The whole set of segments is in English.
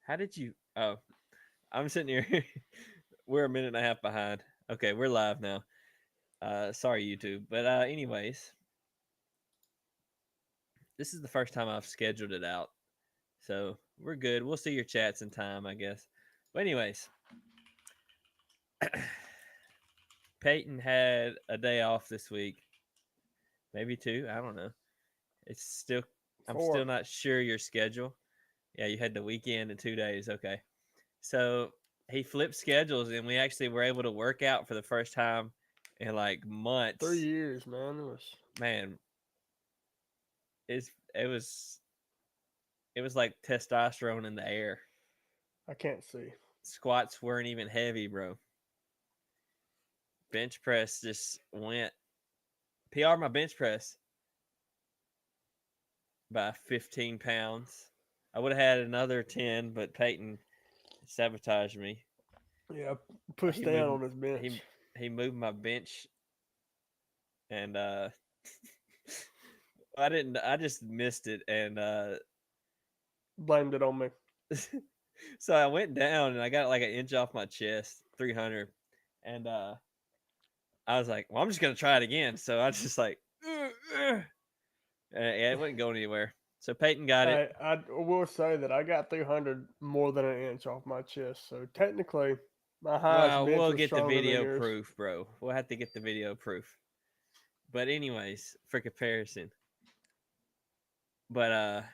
How did you? Oh, I'm sitting here. We're a minute and a half behind. Okay, we're live now. Sorry, YouTube. But anyways, this is the first time I've scheduled it out, so we're good. We'll see your chats in time, I guess. But anyways, Peyton had a day off this week, maybe two. I don't know. It's still. I'm still 4. not sure your schedule. Yeah, you had the weekend and 2 days. Okay, so he flipped schedules, and we actually were able to work out for the first time in like 3 months. years, man. Man, it was like testosterone in the air. I can't see. Squats weren't even heavy, bro. Bench press just went. PR my bench press by 15 pounds. I would have had another 10, but Peyton sabotaged me. Yeah, push He down moved on his he bench. he moved my bench, and I just missed it, and Blamed it on me. so I went down and I got like an inch off my chest, 300, and I was like, well, I'm just gonna try it again. So I was just like, yeah, it wasn't going anywhere. So Peyton got it. I will say that I got 300 more than an inch off my chest. So technically, my highest Well, bench we'll was get the stronger than video yours. proof, bro. We'll have to get the video proof. But anyways, for comparison, but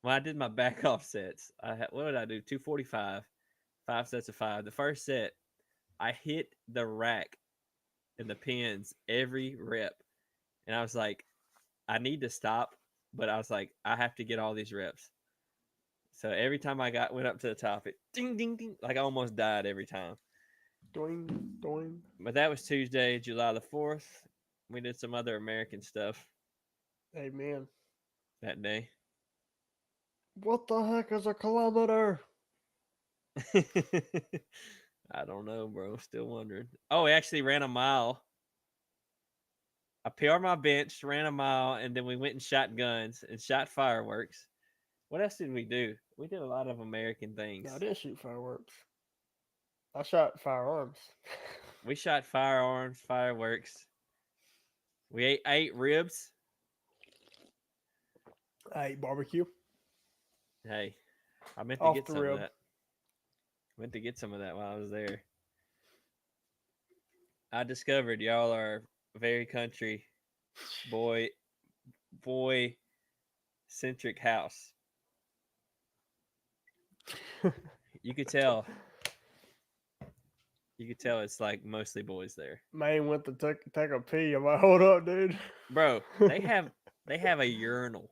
when I did my back off sets, what did I do? 245, 5 sets of five. The first set, I hit the rack and the pins every rep, and I was like, I need to stop, but I was like, I have to get all these reps. So every time I went up to the top, it ding ding ding, like I almost died every time. Doing, doing. But that was Tuesday, July the 4th. We did some other American stuff Amen. that day. What the heck is a kilometer? I don't know, bro. Still wondering. Oh, we actually ran a mile. I PR'd my bench, ran a mile, and then we went and shot guns and shot fireworks. What else did we do? We did a lot of American No, I things. didn't shoot fireworks. I shot firearms. We shot firearms, fireworks. We ate ribs. I ate barbecue Hey, I meant to off get the some of rib. that. Went to get some of that while I was there. I discovered y'all are very country boy boy centric house. You could tell. You could tell it's like mostly boys there. Man went to take a pee. I'm like, hold up, dude. Bro, they have a urinal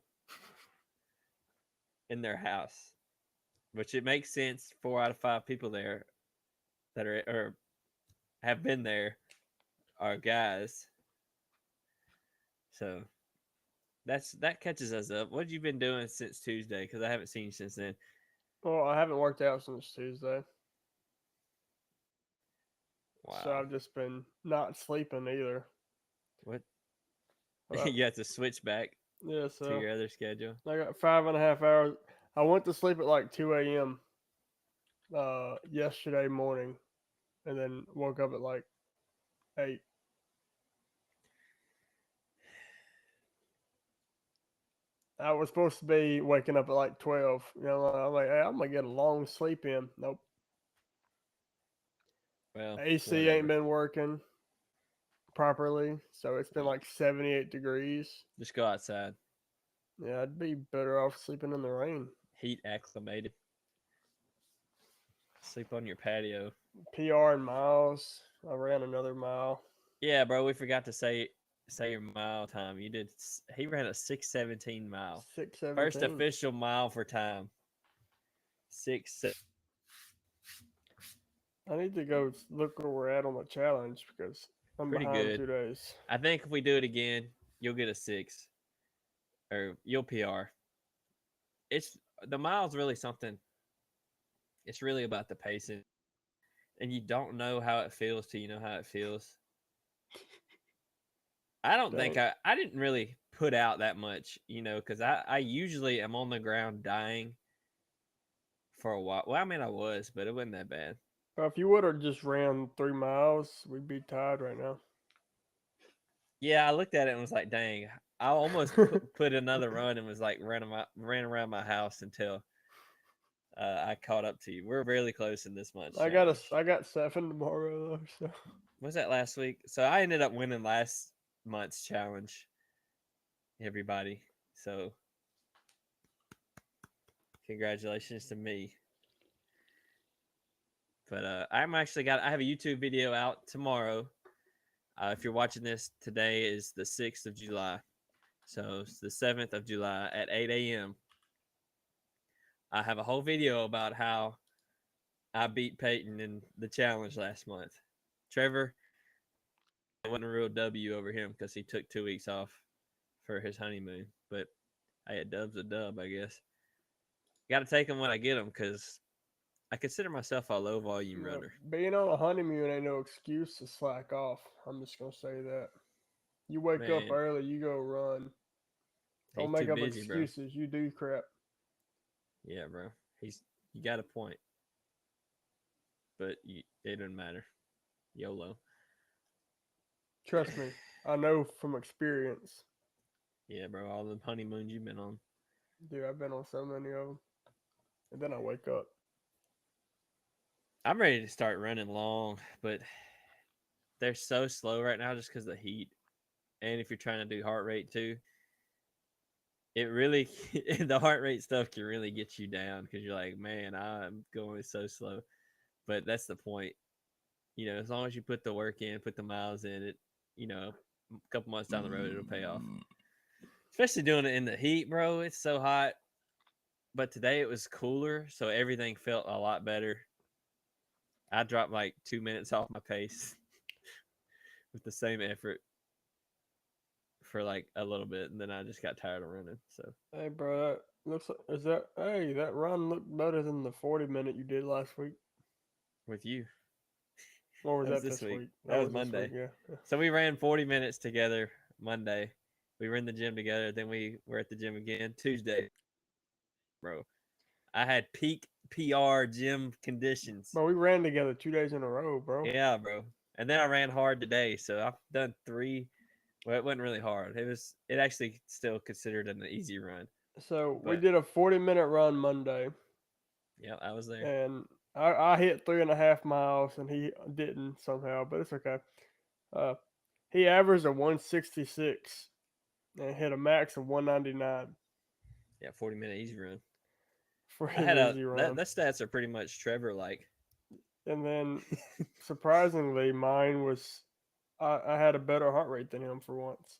in their house, which it makes sense. 4 out of 5 people there that are or have been there are guys. So that catches us up. What have you been doing since Tuesday? Because I haven't seen you since then. Well, I haven't worked out since Tuesday, so Wow. I've just been not sleeping either. What But you have to switch back yeah, to so your other schedule. I got 5.5 hours. I went to sleep at like 2 a.m. Yesterday morning, and then woke up at like 8. I was supposed to be waking up at like 12. You know, I'm like, hey, I'm gonna get a long sleep in. Nope. Well, AC ain't whatever. been working properly, so it's been like 78 degrees. Just go outside. Yeah, I'd be better off sleeping in the rain. Heat acclimated. Sleep on your patio. PR and miles. I ran another mile. Yeah, bro. We forgot to say your mile time. You did. He ran a 6:17 mile. First 6:17. official mile for time. Six. I need to go look where we're at on the challenge because I'm Pretty behind good. 2 days. I think if we do it again, you'll get a 6 or you'll PR. It's the miles really something. It's really about the pacing, and you don't know how it feels till you know how it feels. I don't think Dang. I didn't really put out that much, because I usually am on the ground dying for a while. Well, I mean, I was, but it wasn't that bad. If you would have just ran 3 miles, we'd be tied right now. Yeah, I looked at it and was like, dang, I almost put another run and was like ran around my house until I caught up to you. We're really close in this month's challenge. I got 7 tomorrow though. So Was that last week? So I ended up winning last month's challenge. Everybody, so congratulations to me. But I have a YouTube video out tomorrow. If you're watching this, today is the 6th of July. So it's the 7th of July at 8 a.m. I have a whole video about how I beat Peyton in the challenge last month. Trevor, it wasn't a real W over him because he took 2 weeks off for his honeymoon. But hey, a dub's a dub, I guess. Got to take them when I get them because I consider myself a low volume runner. Being on a honeymoon ain't no excuse to slack off. I'm just gonna say that. You wake up early, you go run. Don't make up busy, excuses. Bro. You do crap. Yeah, bro. You got a point. But it doesn't matter. YOLO. Trust me, I know from experience. Yeah, bro. All the honeymoons you've been on. Dude, I've been on so many of them. And then I wake up. I'm ready to start running long, but they're so slow right now just because of the heat. And if you're trying to do heart rate too, it really, the heart rate stuff can really get you down because you're like, man, I'm going so slow. But that's the point. As long as you put the work in, put the miles in it, a couple months down the road, it'll pay off. Especially doing it in the heat, bro. It's so hot. But today it was cooler, so everything felt a lot better. I dropped like 2 minutes off my pace with the same effort for like a little bit, and then I just got tired of running. So hey, bro, that run looked better than the 40-minute you did last week with you. Or was that this week? That was Monday. Yeah. So we ran 40 minutes together Monday. We were in the gym together. Then we were at the gym again Tuesday. Bro, I had peak PR gym conditions. Bro, we ran together 2 days in a row, bro. Yeah, bro. And then I ran hard today. So I've done 3. Well, it wasn't really hard. It actually still considered an easy run. So we did a 40-minute run Monday. Yeah, I was there. And I hit 3.5 miles, and he didn't somehow, but it's okay. He averaged a 166 and hit a max of 199. Yeah, 40-minute easy run. For his easy run. That stats are pretty much Trevor-like. And then, surprisingly, mine was I had a better heart rate than him for once.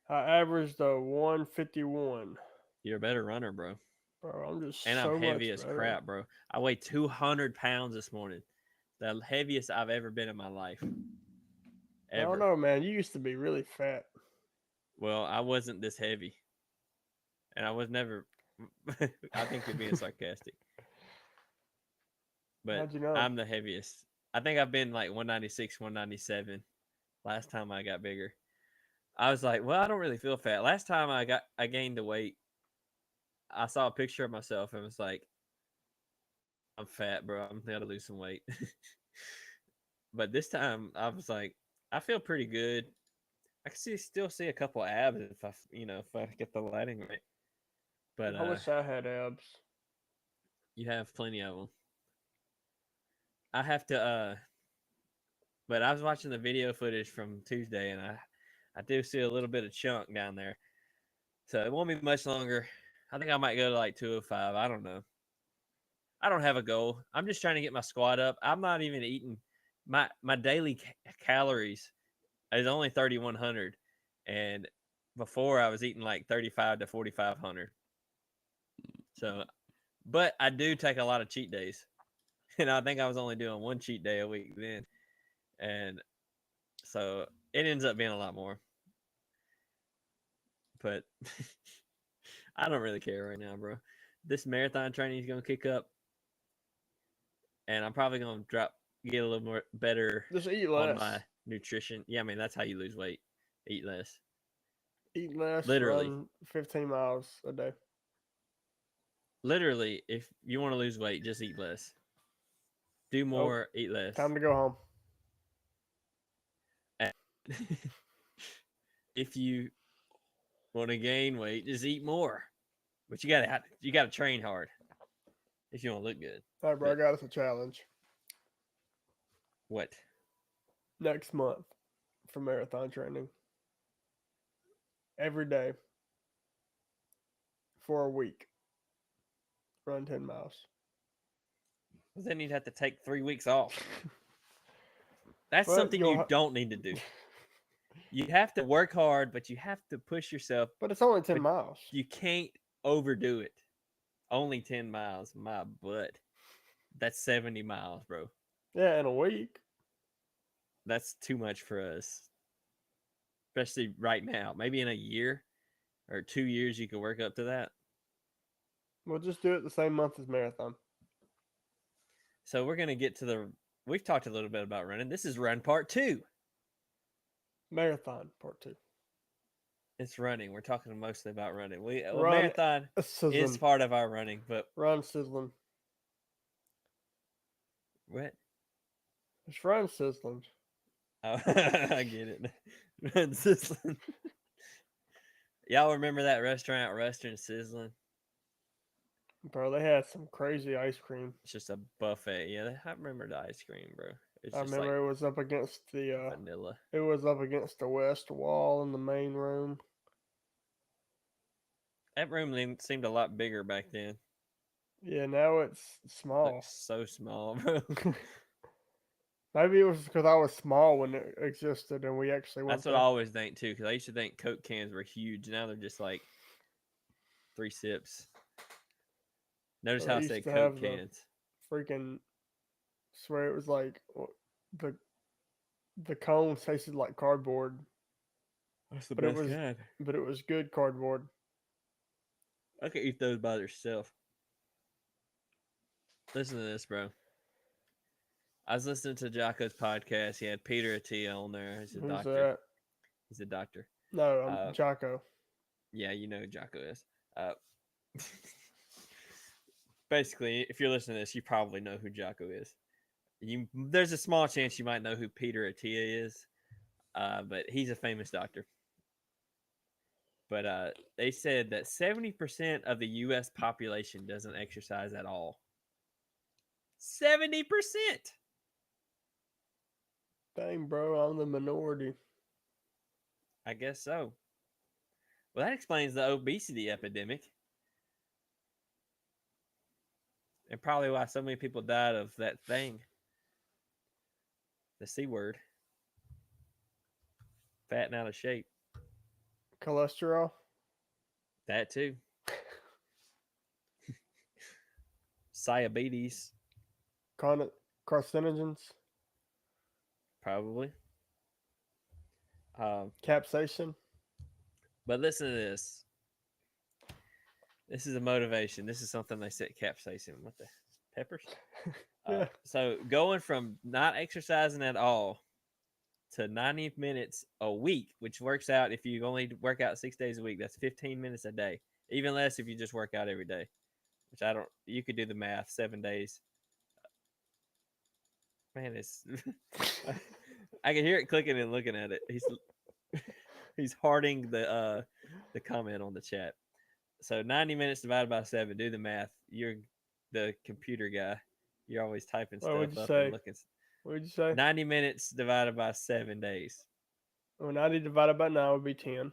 I averaged a 151. You're a better runner, bro. Bro, I'm just and I'm heavy as crap, bro. I weigh 200 pounds this morning. The heaviest I've ever been in my life. Ever. I don't know, man. You used to be really fat. Well, I wasn't this heavy. And I was never... I think you're being sarcastic. But how'd you know? I'm the heaviest. I think I've been like 196, 197 last time I got bigger. I was like, well, I don't really feel fat. Last time I gained the weight, I saw a picture of myself and was like, I'm fat, bro. I'm going to lose some weight. But this time I was like, I feel pretty good. I can still see a couple abs if I get the lighting right. But I wish I had abs. You have plenty of them. I have to but I was watching the video footage from Tuesday and I do see a little bit of chunk down there. So it won't be much longer. I think I might go to like 205. I don't know. I don't have a goal. I'm just trying to get my squat up. I'm not even eating my daily calories is only 3,100, and before I was eating like 35 to 4,500. So, but I do take a lot of cheat days, and I think I was only doing 1 cheat day a week then, and so it ends up being a lot more. But I don't really care right now, bro. This marathon training is gonna kick up, and I'm probably gonna get a little more better. Just eat less. On my nutrition. Yeah, I mean that's how you lose weight. Eat less. Eat less. Literally. Run 15 miles a day. literally, if you want to lose weight, just eat less. Do Oh, more, eat less. time to go home. If you want to gain weight, just eat more. But you gotta train hard if you want to look good. All right, bro. I But got us a challenge what? next month for marathon training. Every day for a week. Run 10 miles. Well, then you'd have to take 3 weeks off. That's But something you don't need to do. You have to work hard, but you have to push yourself. But it's only 10 But miles. you can't overdo it. Only 10 miles, my butt. That's 70 miles, bro. Yeah, in a week. That's too much for us. Especially right now. Maybe in a year or 2 years, you can work up to that. We'll just do it the same month as marathon. So we're going to get to the. We've talked a little bit about running. This is run part 2. Marathon part 2. It's running. We're talking mostly about running. Run Marathon sizzling. is part of our running, but Run sizzling. what? It's run sizzling. Oh, I get it. Run sizzling. Y'all remember that restaurant, Western Sizzling? Bro, they had some crazy ice cream. It's just a buffet. Yeah, I remember the ice cream, bro. It's I just remember like it was up against the vanilla. it was up against the west wall in the main room. That room seemed a lot bigger back then. Yeah, now it's small. Looks so small, bro. Maybe it was because I was small when it existed and we actually went That's what I always think too, because I used to think Coke cans were huge. Now they're just like 3 sips. Notice how I say Coke cans. Freaking swear it was like the cone tasted like cardboard. That's the But it best was kind. but it was good cardboard. I could eat those by themselves. Listen to this, bro. I was listening to Jocko's podcast. He had Peter Attia on there. He's a Who's doctor. that? He's a doctor. No, I'm Jocko. Yeah, you know who Jocko is. Basically, if you're listening to this, you probably know who Jocko is. There's a small chance you might know who Peter Attia is, but he's a famous doctor. But they said that 70% of the U.S. population doesn't exercise at all. 70%. Dang, bro, I'm the minority. I guess so. Well, that explains the obesity epidemic. And probably why so many people died of that thing. The C word. Fat and out of shape. Cholesterol? That too. Diabetes. Carcinogens? Probably. Capsaicin? But listen to this. This is a motivation. This is something they said capsaicin. What the peppers? Yeah. So going from not exercising at all to 90 minutes a week, which works out if you only work out 6 days a week, that's 15 minutes a day. Even less if you just work out every day, which you could do the math, 7 days. Man, it's, I can hear it clicking and looking at it. He's hearting the comment on the chat. So 90 minutes divided by 7, do the math. You're the computer guy. You're always typing stuff up and looking. What did you say? 90 minutes divided by 7 days. Well, 90 divided by 9 would be 10.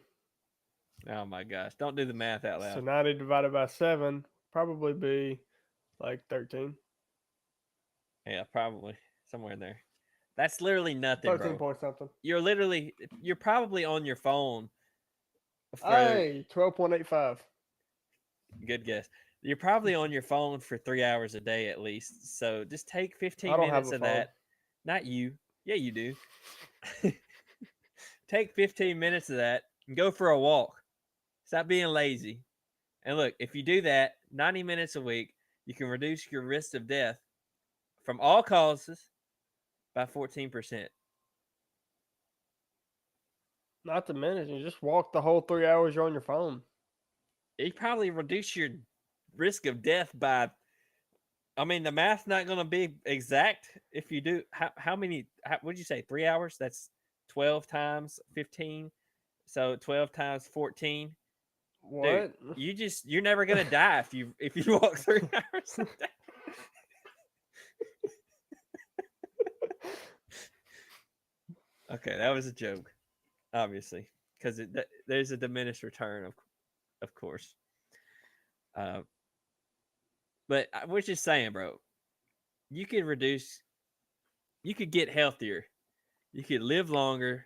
Oh my gosh. Don't do the math out loud. So 90 divided by 7 probably be like 13. Yeah, probably. Somewhere in there. That's literally nothing, 13 bro. point something. You're probably on your phone. Hey, 12.85. Good guess. You're probably on your phone for 3 hours a day at least. So just take 15 minutes of that. Not you. Yeah, you do. Take 15 minutes of that and go for a walk. Stop being lazy. And look, if you do that 90 minutes a week, you can reduce your risk of death from all causes by 14%. Not to mention, you just walk the whole 3 hours you're on your phone. You probably reduce your risk of death by. I mean, the math's not going to be exact if you do. How many? What did you say? 3 hours? That's 12 times 15. So 12 times 14. Dude, What? you're never gonna die if you walk 3 hours a day. Okay, that was a joke, obviously, because there's a diminished return, of course. Uh, but I was just saying, bro, you could reduce, you could get healthier, you could live longer,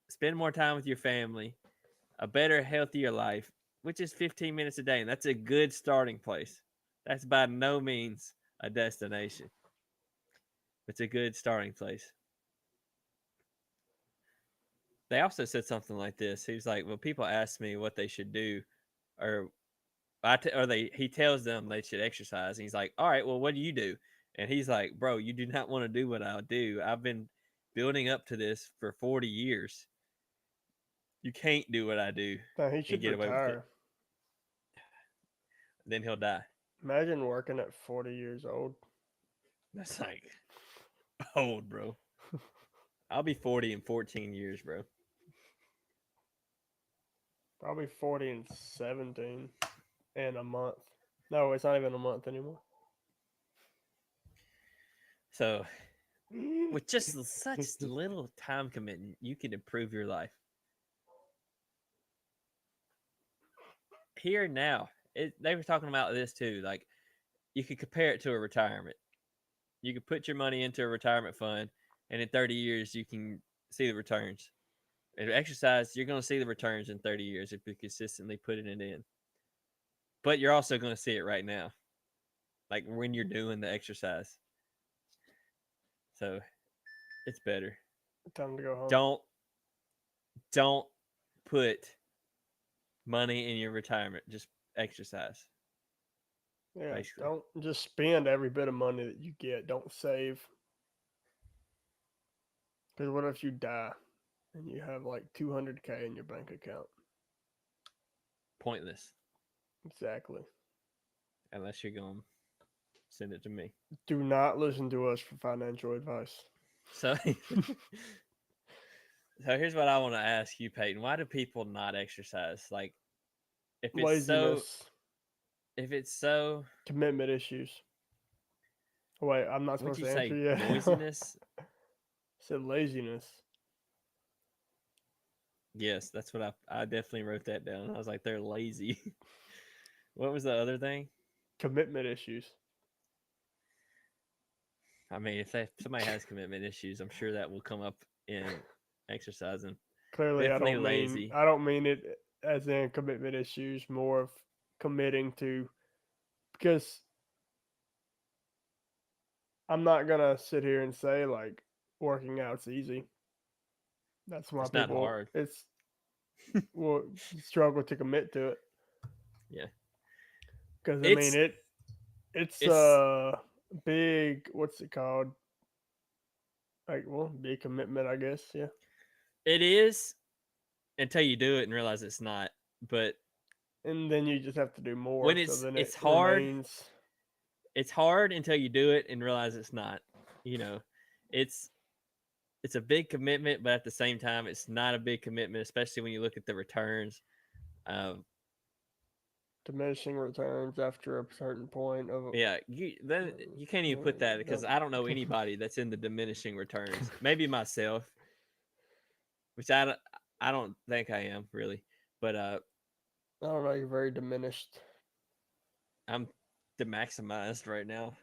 spend more time with your family, a better, healthier life, which is 15 minutes a day, and that's a good starting place. That's by no means a destination. It's a good starting place. They also said something like this. He was like, "Well, people ask me what they should do, or he tells them they should exercise." And he's like, "All right, well, what do you do?" And he's like, "Bro, you do not want to do what I do. I've been building up to this for 40 years. You can't do what I do Nah, he and should get away with it. retire. Then he'll die." Imagine working at 40 years old. That's like old, bro. I'll be 40 in 14 years, bro. Probably 40 and 17 in a month. No, it's not even a month anymore. So, with just such little time commitment, you can improve your life. Here and now, they were talking about this too. Like, you could compare it to a retirement. You could put your money into a retirement fund, and in 30 years, you can see the returns. And exercise, you're going to see the returns in 30 years if you consistently putting it in. But you're also going to see it right now, like when you're doing the exercise. So it's better. Time to go home. Don't put money in your retirement. Just exercise. Yeah, Basically. don't just spend every bit of money that you get. Don't save. Because what if you die and you have like 200K in your bank account? Pointless. Exactly. Unless you're going to send it to me. Do not listen to us for financial advice. So, so here's what I want to ask you, Peyton. Why do people not exercise? Like, if Laziness. If it's so, commitment issues. Wait, I'm not what'd supposed you to answer say? yet. Noisiness? Said laziness. Yes, that's what I definitely wrote that down. I was like, they're lazy. What was the other thing? Commitment issues. I mean, if somebody has commitment issues, I'm sure that will come up in exercising. Clearly, Definitely lazy. I don't mean it as in commitment issues. More of committing to, because I'm not gonna sit here and say like working out's easy. That's why It's not people hard. it's will struggle to commit to it. Yeah. Because I mean It's it's it's big, what's it called? Like, well, big commitment, I guess. Yeah. it is until you do it and realize it's not. But And then you just have to do more. when So then it it's hard, remains. it's hard until you do it and realize it's not. You know, it's it's a big commitment, but at the same time, it's not a big commitment, especially when you look at the returns. Um, Diminishing returns after a certain point of. yeah, you can't even put that because I don't know anybody that's in the diminishing returns. Maybe myself, which I don't think I am really, but I don't know. You're very diminished. I'm maximized right now.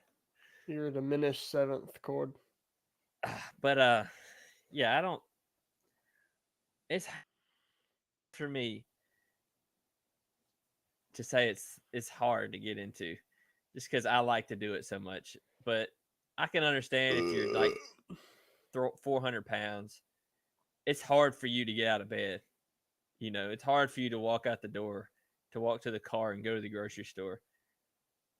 You're a diminished seventh chord. But yeah, I don't. It's for me to say it's hard to get into, just because I like to do it so much. But I can understand if you're like 400 pounds, it's hard for you to get out of bed. You know, it's hard for you to walk out the door, to walk to the car and go to the grocery store.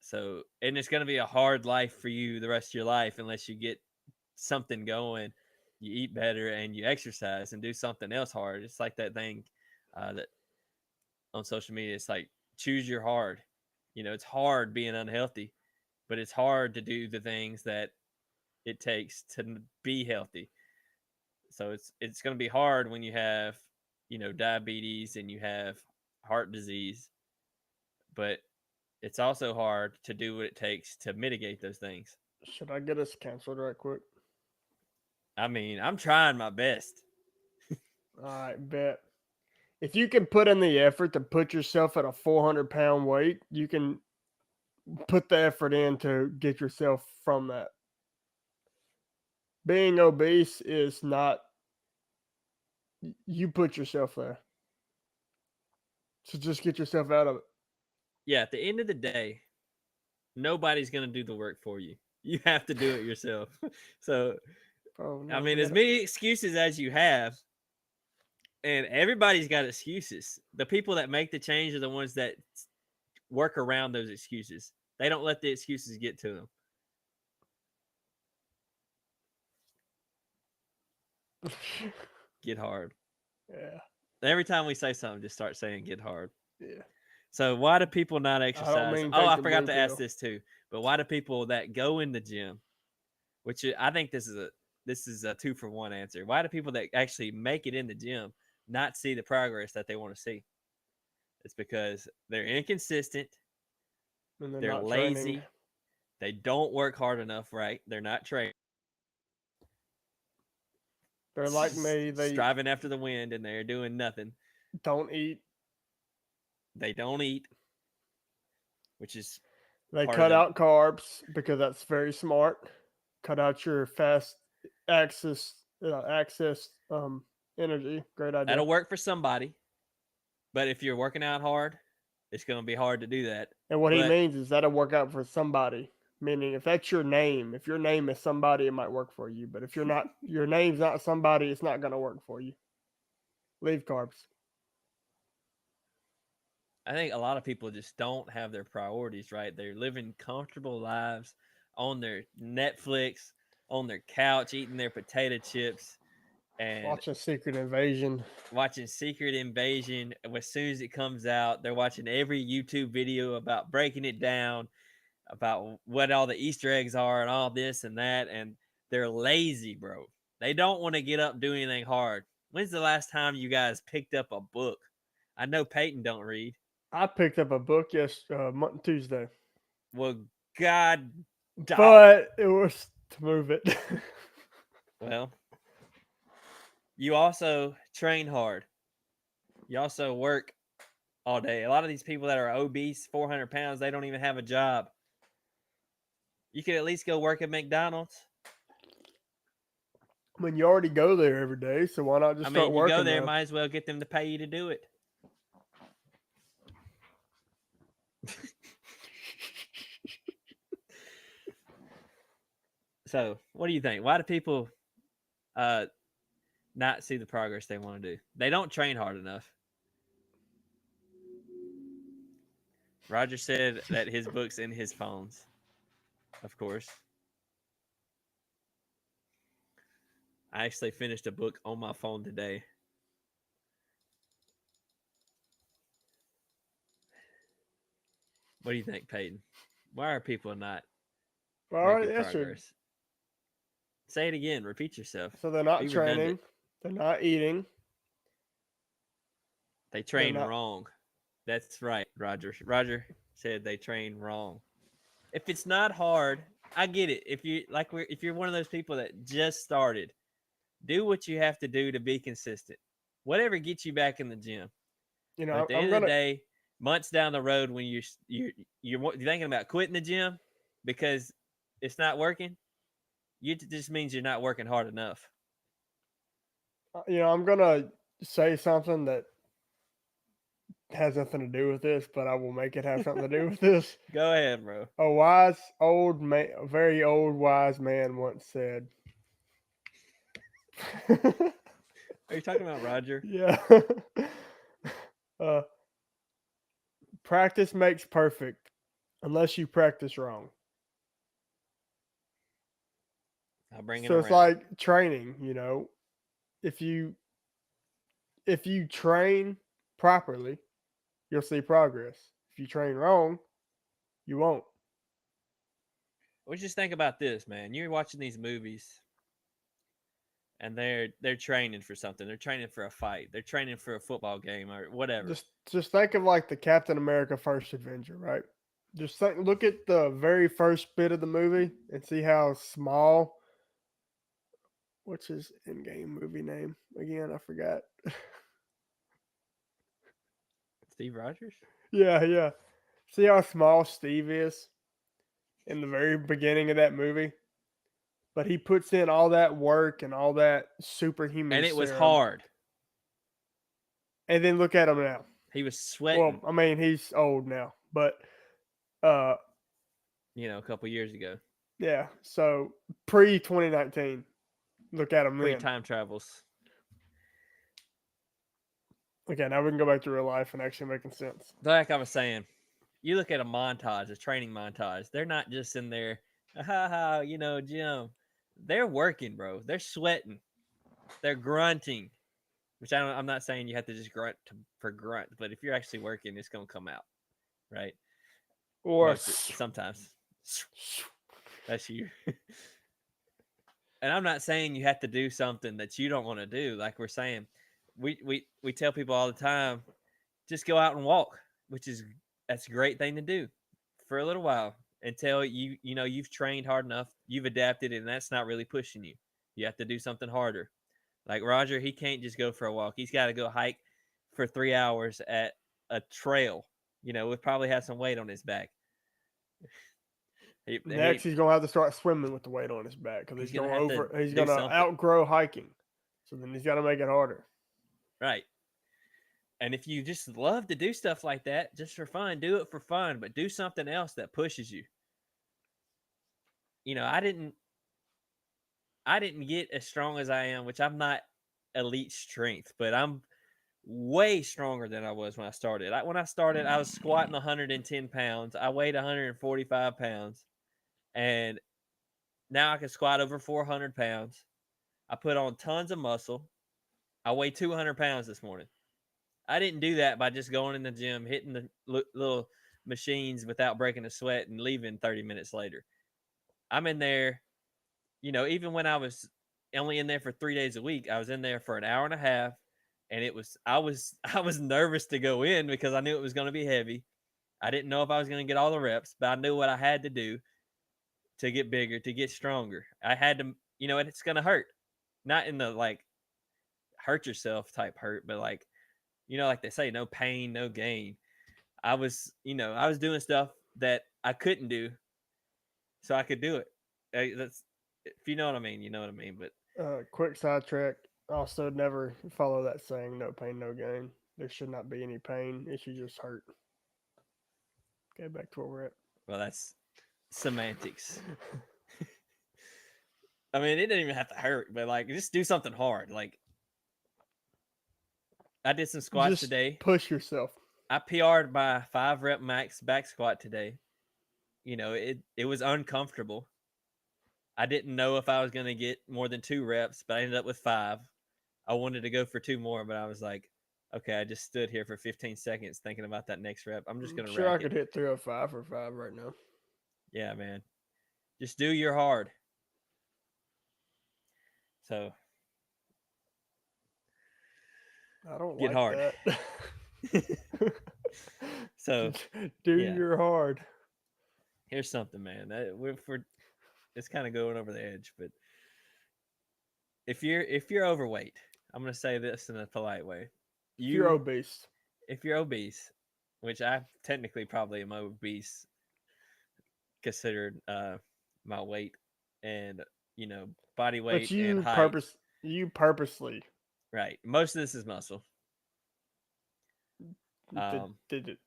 So, and it's going to be a hard life for you the rest of your life unless you get something going, you eat better, and you exercise and do something else hard. It's like that thing that on social media. It's like choose your hard. It's hard being unhealthy, but it's hard to do the things that it takes to be healthy. So it's going to be hard when you have, diabetes and you have heart disease, but it's also hard to do what it takes to mitigate those things. Should I get us canceled right quick? I mean, I'm trying my best. All right, bet. If you can put in the effort to put yourself at a 400-pound weight, you can put the effort in to get yourself from that. Being obese is not, you put yourself there. So just get yourself out of it. Yeah, at the end of the day, nobody's going to do the work for you. You have to do it yourself. So, Oh, no, I mean, as many excuses as you have, and everybody's got excuses. The people that make the change are the ones that work around those excuses. They don't let the excuses get to them. Get hard. Yeah. Every time we say something, just start saying get hard. Yeah. So why do people not I exercise? don't mean Oh, take I the forgot blue to ask pill. this too. But why do people that go in the gym, which I think this is a 2-for-1 answer. Why do people that actually make it in the gym not see the progress that they want to see? It's because they're inconsistent, And they're they're not lazy, training. they don't work hard enough, right? They're not trained. They're like me. They Striving after the wind and they're doing nothing. don't eat. They don't eat, which is They part cut of out carbs because that's very smart. Cut out your fast access energy. Great idea. that'll work for somebody. But if you're working out hard, it's going to be hard to do that. And what he But means is that'll work out for somebody. Meaning, if that's your name, if your name is somebody, it might work for you. But if you're not, your name's not somebody, it's not going to work for you. Leave carbs. I think a lot of people just don't have their priorities right. They're living comfortable lives on their Netflix, on their couch, eating their potato chips, and Watching Secret Invasion. watching Secret Invasion. As soon as it comes out, they're watching every YouTube video about breaking it down, about what all the Easter eggs are and all this and that. And they're lazy, bro. They don't want to get up and do anything hard. When's the last time you guys picked up a book? I know Peyton don't read. I picked up a book Tuesday. Well, God, dog. But it was to move it. Well, you also train hard. You also work all day. A lot of these people that are obese, 400 pounds, they don't even have a job. You could at least go work at McDonald's. I mean, you already go there every day, so why not just start you working go there, there? might as well get them to pay you to do it. So, what do you think? Why do people not see the progress they want to do? They don't train hard enough. Roger said that his book's in his phones, of course. I actually finished a book on my phone today. What do you think, Peyton? Why are people not making progress? Say it again. Repeat yourself. So they're not training. They're not eating. They train wrong. That's right, Roger. Roger said they train wrong. If it's not hard, I get it. If you're one of those people that just started, do what you have to do to be consistent. Whatever gets you back in the gym. You know, but at the end of the day, months down the road, when you're thinking about quitting the gym because it's not working, it just means you're not working hard enough. You know, I'm gonna say something that has nothing to do with this, but I will make it have something to do with this. Go ahead, bro. A very old wise man once said. Are you talking about Roger? Yeah. Practice makes perfect, unless you practice wrong. I'll bring it so around. It's like training, you know. If you train properly, you'll see progress. If you train wrong, You won't. Well, just think about this, man. You're watching these movies, and they're training for something. They're training for a fight. They're training for a football game or whatever. Just think of like the Captain America First Avenger, right? Just look at the very first bit of the movie and see how small. What's his in-game movie name again? I forgot. Steve Rogers. Yeah. See how small Steve is in the very beginning of that movie, but he puts in all that work and all that superhuman And it was serum, hard. and then look at him now. He was sweating. Well, I mean, he's old now, but uh, A couple years ago, yeah. So pre 2019, look at him pre then. time travels. Okay, now we can go back to real life and actually making sense. Like I was saying, you look at a montage, a training montage. They're not just in there, Jim. They're working, bro. They're sweating. They're grunting. Which I'm not saying you have to just grunt for grunt, but if you're actually working, it's gonna come out, right? Or sometimes that's you. And I'm not saying you have to do something that you don't want to do. Like we're saying, we tell people all the time, just go out and walk, that's a great thing to do for a little while until you've trained hard enough, you've adapted, and that's not really pushing you. You have to do something harder. Like Roger, he can't just go for a walk. He's got to go hike for 3 hours at a trail. We'll probably have some weight on his back. Next, he's gonna have to start swimming with the weight on his back because he's gonna outgrow hiking. So then he's got to make it harder. Right. And if you just love to do stuff like that, just for fun, do it for fun, but do something else that pushes you. I didn't get as strong as I am, which I'm not elite strength, but I'm way stronger than I was when I started. When I started, I was squatting 110 pounds. I weighed 145 pounds. And now I can squat over 400 pounds. I put on tons of muscle. I weigh 200 pounds this morning. I didn't do that by just going in the gym, hitting the little machines without breaking a sweat and leaving 30 minutes later. I'm in there, even when I was only in there for 3 days a week, I was in there for an hour and a half, and I was nervous to go in because I knew it was going to be heavy. I didn't know if I was going to get all the reps, but I knew what I had to do to get bigger, to get stronger. I had to, and it's going to hurt. Not in the like hurt yourself type hurt, but like, like they say, no pain, no gain. I was doing stuff that I couldn't do so I could do it. That's, if you know what I mean, you know what I mean. But quick sidetrack. Also, never follow that saying, no pain, no gain. There should not be any pain. It should just hurt. Okay, back to where we're at. Well, that's semantics. I mean, it didn't even have to hurt, but like, just do something hard. Like, I did some squats just today. Push yourself. I PR'd my 5 rep max back squat today. It was uncomfortable. I didn't know if I was going to get more than 2 reps, but I ended up with 5. I wanted to go for 2 more, but I was like, okay, I just stood here for 15 seconds thinking about that next rep. I'm just going to sure I could hit 305 for 5 right now. Yeah, man. Just do your hard. So I don't get like hard. That. So do your hard. Here's something, man. It's kind of going over the edge, but if you're overweight, I'm going to say this in a polite way. If you're obese. If you're obese, which I technically probably am obese, considered my weight and body weight, but you and height. You purposely. Right. Most of this is muscle. Did it?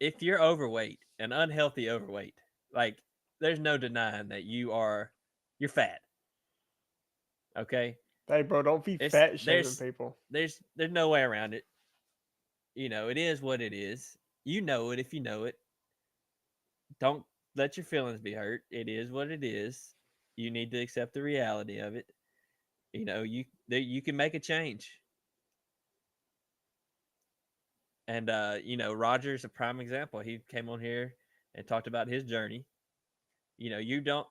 If you're overweight, an unhealthy overweight, like there's no denying that you're fat. Okay. Hey, bro, don't be fat shaming people. There's no way around it. It is what it is. You know it if you know it. Don't let your feelings be hurt. It is what it is. You need to accept the reality of it. You can make a change. And Roger's a prime example. He came on here and talked about his journey. You don't.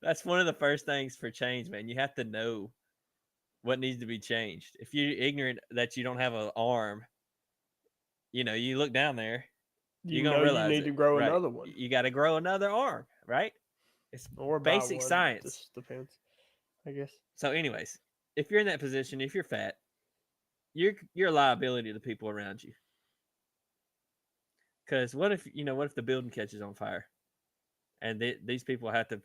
That's one of the first things for change, man. You have to know what needs to be changed. If you're ignorant that you don't have an arm, you look down there, You you're gonna know you realize need it, to grow right? another one You got to grow another arm, right? It's or buy basic one. science. Just depends, I guess. So, anyways, if you're in that position, if you're fat, you're a liability to the people around you. Because what if the building catches on fire, and these people have to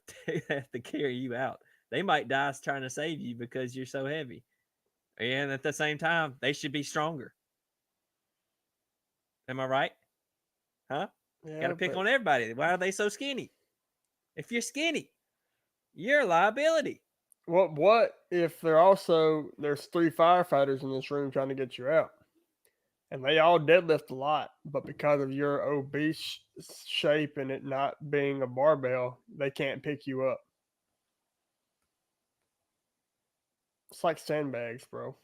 have to carry you out? They might die trying to save you because you're so heavy, and at the same time, they should be stronger. Am I right? Huh? Got Yeah, to pick but on everybody. Why are they so skinny? If you're skinny, you're a liability. what if there's 3 firefighters in this room trying to get you out, and they all deadlift a lot, but because of your obese shape and it not being a barbell, they can't pick you up. It's like sandbags, bro.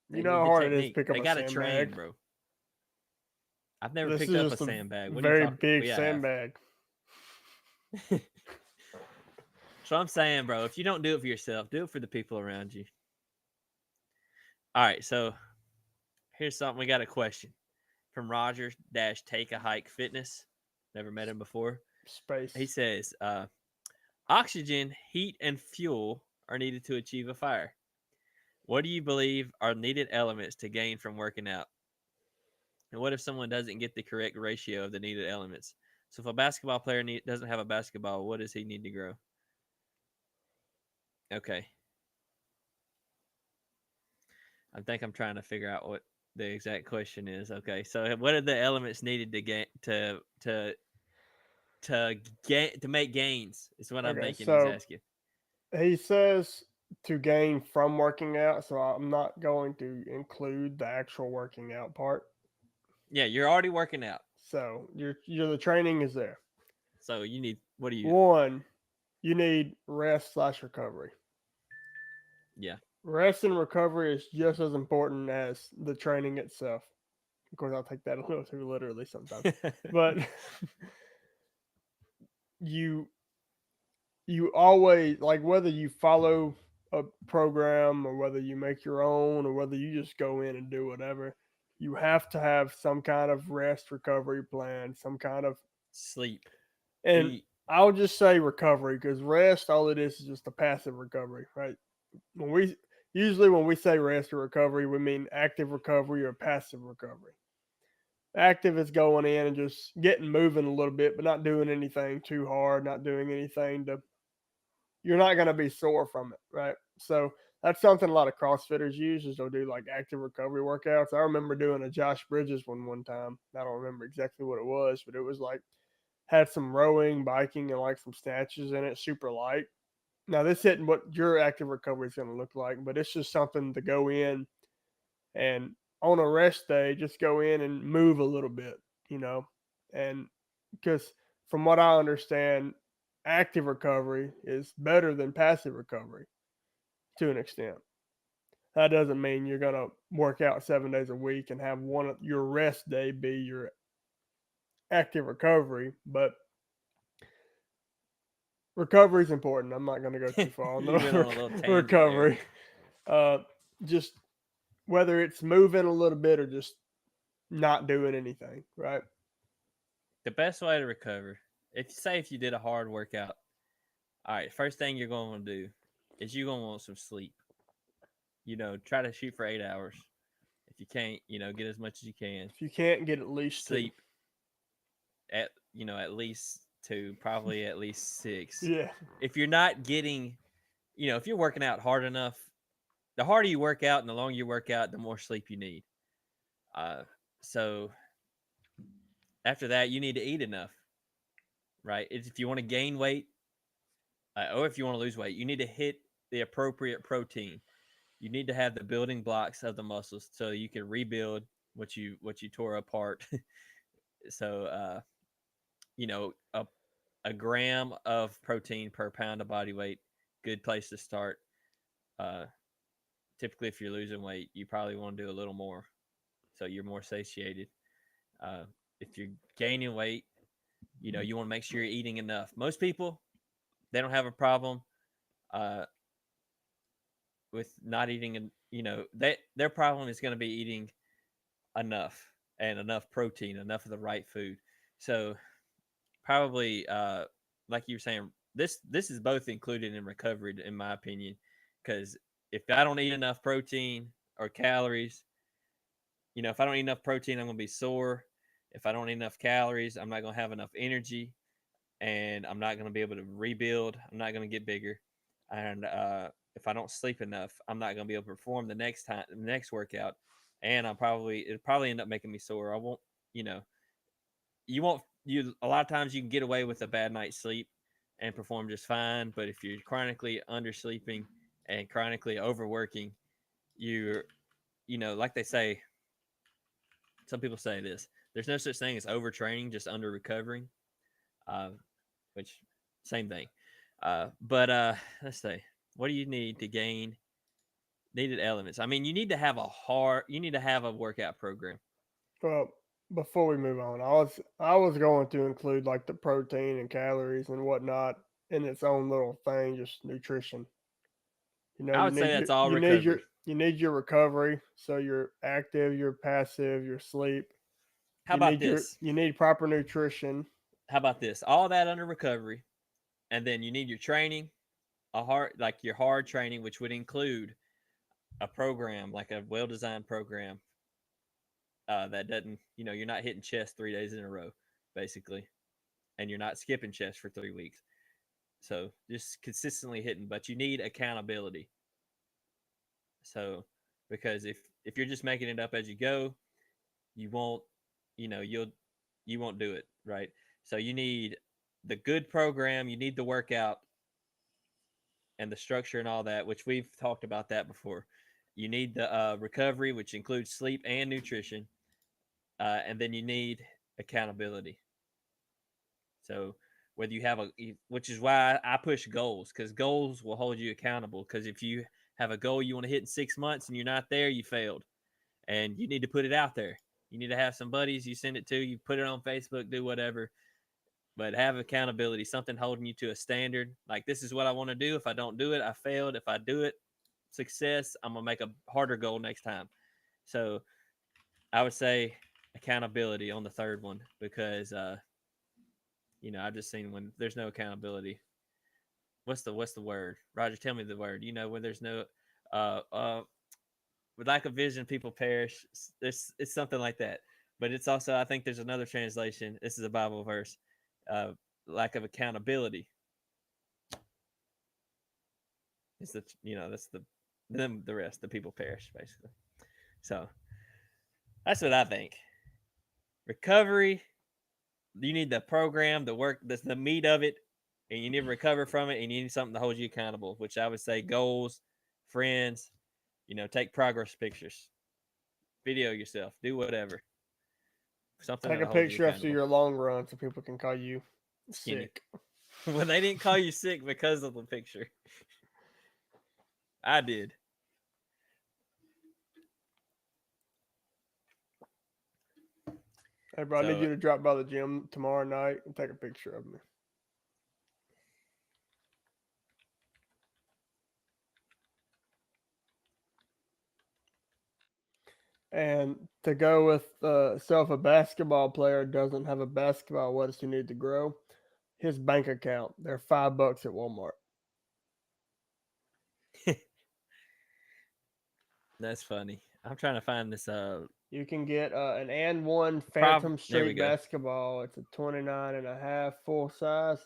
They You know need how the hard it is to technique. pick up They a got to train, sandbag. bro. I've never This picked is up a just a sandbag. What are you very talking? big Well, yeah, sandbag. so I'm saying, bro, if you don't do it for yourself, do it for the people around you. All right, so here's something. We got a question from Roger Take a Hike Fitness. Never met him before. He Space. says, oxygen, heat, and fuel are needed to achieve a fire. What do you believe are needed elements to gain from working out? And what if someone doesn't get the correct ratio of the needed elements? So if a basketball player doesn't have a basketball, what does he need to grow? Okay. I think I'm trying to figure out what the exact question is. Okay. So what are the elements needed to get to make gains? Is what I'm Okay, thinking he's so asking. he says to gain from working out, so I'm not going to include the actual working out part. Yeah, you're already working out. So you're the training is there. So you need what do you One, you need rest/recovery. Yeah. Rest and recovery is just as important as the training itself. Of course, I'll take that a little too literally sometimes, but you you always like whether you follow a program or whether you make your own or whether you just go in and do whatever, you have to have some kind of rest recovery plan, some kind of Sleep. and Eat. I'll just say recovery because rest, all it is just a passive recovery, right? When we say rest or recovery, we mean active recovery or passive recovery. Active is going in and just getting moving a little bit, but not doing anything too hard, not doing anything to you're not going to be sore from it, right? So that's something a lot of CrossFitters use is they'll do like active recovery workouts. I remember doing a Josh Bridges one time. I don't remember exactly what it was, but it was like had some rowing, biking, and like some snatches in it, super light. Now this isn't what your active recovery is going to look like, but it's just something to go in and on a rest day, just go in and move a little bit, you know, and because from what I understand, active recovery is better than passive recovery to an extent. That doesn't mean you're going to work out 7 days a week and have one of your rest day be your active recovery, but recovery is important. I'm not going to go too far on You went on a little the tangent there. recovery. Uh, just whether it's moving a little bit or just not doing anything, right? The best way to recover, if you did a hard workout, all right, first thing you're going to do is you're going to want some sleep. Try to shoot for 8 hours. If you can't, get as much as you can. If you can't get at least two. Sleep at least 2, probably at least 6. Yeah. If you're not getting, if you're working out hard enough, the harder you work out and the longer you work out, the more sleep you need. So after that, you need to eat enough, right? If you want to gain weight, or if you want to lose weight, you need to hit the appropriate protein. You need to have the building blocks of the muscles so you can rebuild what you tore apart. So a gram of protein per pound of body weight, good place to start. Typically, if you're losing weight, you probably want to do a little more. so you're more satiated. If you're gaining weight, you want to make sure you're eating enough. Most people, they don't have a problem uh, with not eating, and their problem is going to be eating enough and enough protein, enough of the right food. So probably, like you were saying, this is both included in recovery, in my opinion, because if I don't eat enough protein or calories, if I don't eat enough protein, I'm going to be sore. If I don't eat enough calories, I'm not going to have enough energy, and I'm not going to be able to rebuild. I'm not going to get bigger, and if I don't sleep enough, I'm not going to be able to perform the next workout, and it'll probably end up making me sore. I won't, you know, you won't you a lot of times you can get away with a bad night's sleep and perform just fine, but if you're chronically undersleeping and chronically overworking, you're like they say, some people say this, there's no such thing as overtraining, just under recovering, uh, which same thing. But let's say, what do you need to gain needed elements? I mean, you need to have a workout program. Well, before we move on, I was going to include like the protein and calories and whatnot in its own little thing, just nutrition. I would say that's all recovery. You need your recovery, so you're active, you're passive, your sleep. How about this? You need proper nutrition. How about this? All that under recovery, and then you need your training, your hard training, which would include a program, like a well-designed program that doesn't, you're not hitting chest 3 days in a row, basically, and you're not skipping chest for 3 weeks. So just consistently hitting, but you need accountability. So because if you're just making it up as you go, you won't, you won't do it right. So you need the good program, you need the workout and the structure and all that, which we've talked about that before. You need the recovery, which includes sleep and nutrition, and then you need accountability. So whether you have which is why I push goals, because goals will hold you accountable. Because if you have a goal you want to hit in 6 months and you're not there, you failed, and you need to put it out there. You need to have some buddies you send it to. You put it on Facebook, do whatever, but have accountability. Something holding you to a standard. Like, this is what I want to do. If I don't do it, I failed. If I do it, success. I'm gonna make a harder goal next time. So I would say accountability on the third one, because I've just seen when there's no accountability. What's the word? Roger, tell me the word. When there's no uh uh with lack of vision, people perish. It's something like that. But it's also, I think there's another translation. This is a Bible verse. Uh, Lack of accountability. It's that's the rest. The people perish, basically. So that's what I think. Recovery. You need the program, the work, that's the meat of it, and you need to recover from it, and you need something to hold you accountable, which I would say goals, friends, take progress pictures, video yourself, do whatever. Something Take a that'll hold you picture after accountable. your long run so people can call you Skinny. sick. Well, they didn't call you sick because of the picture. I did. Hey, bro, I need So you to drop by the gym tomorrow night and take a picture of me. And to go with so if a basketball player doesn't have a basketball, what does he need to grow? His bank account. They're $5 at Walmart. that's funny. I'm trying to find this. You can get an and one Prob. Phantom There we Street go. basketball. It's a 29 and a half full size.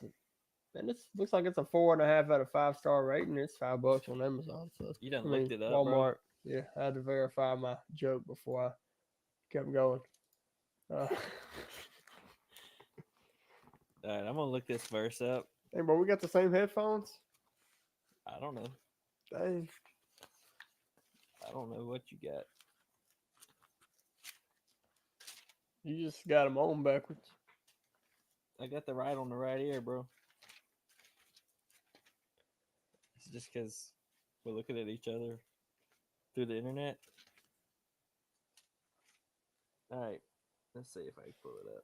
And it looks like it's a 4.5 out of 5-star rating. It's $5 on Amazon. So You done I looked mean it up, bro. Walmart. Yeah, I had to verify my joke before I kept going. Uh, All right, I'm gonna look this verse up. hey, bro, we got the same headphones. I don't know. Dang, I don't know what you got. you just got them on backwards. I got the right on the right ear, bro. It's just because we're looking at each other through the internet. All right. Let's see if I can pull it up.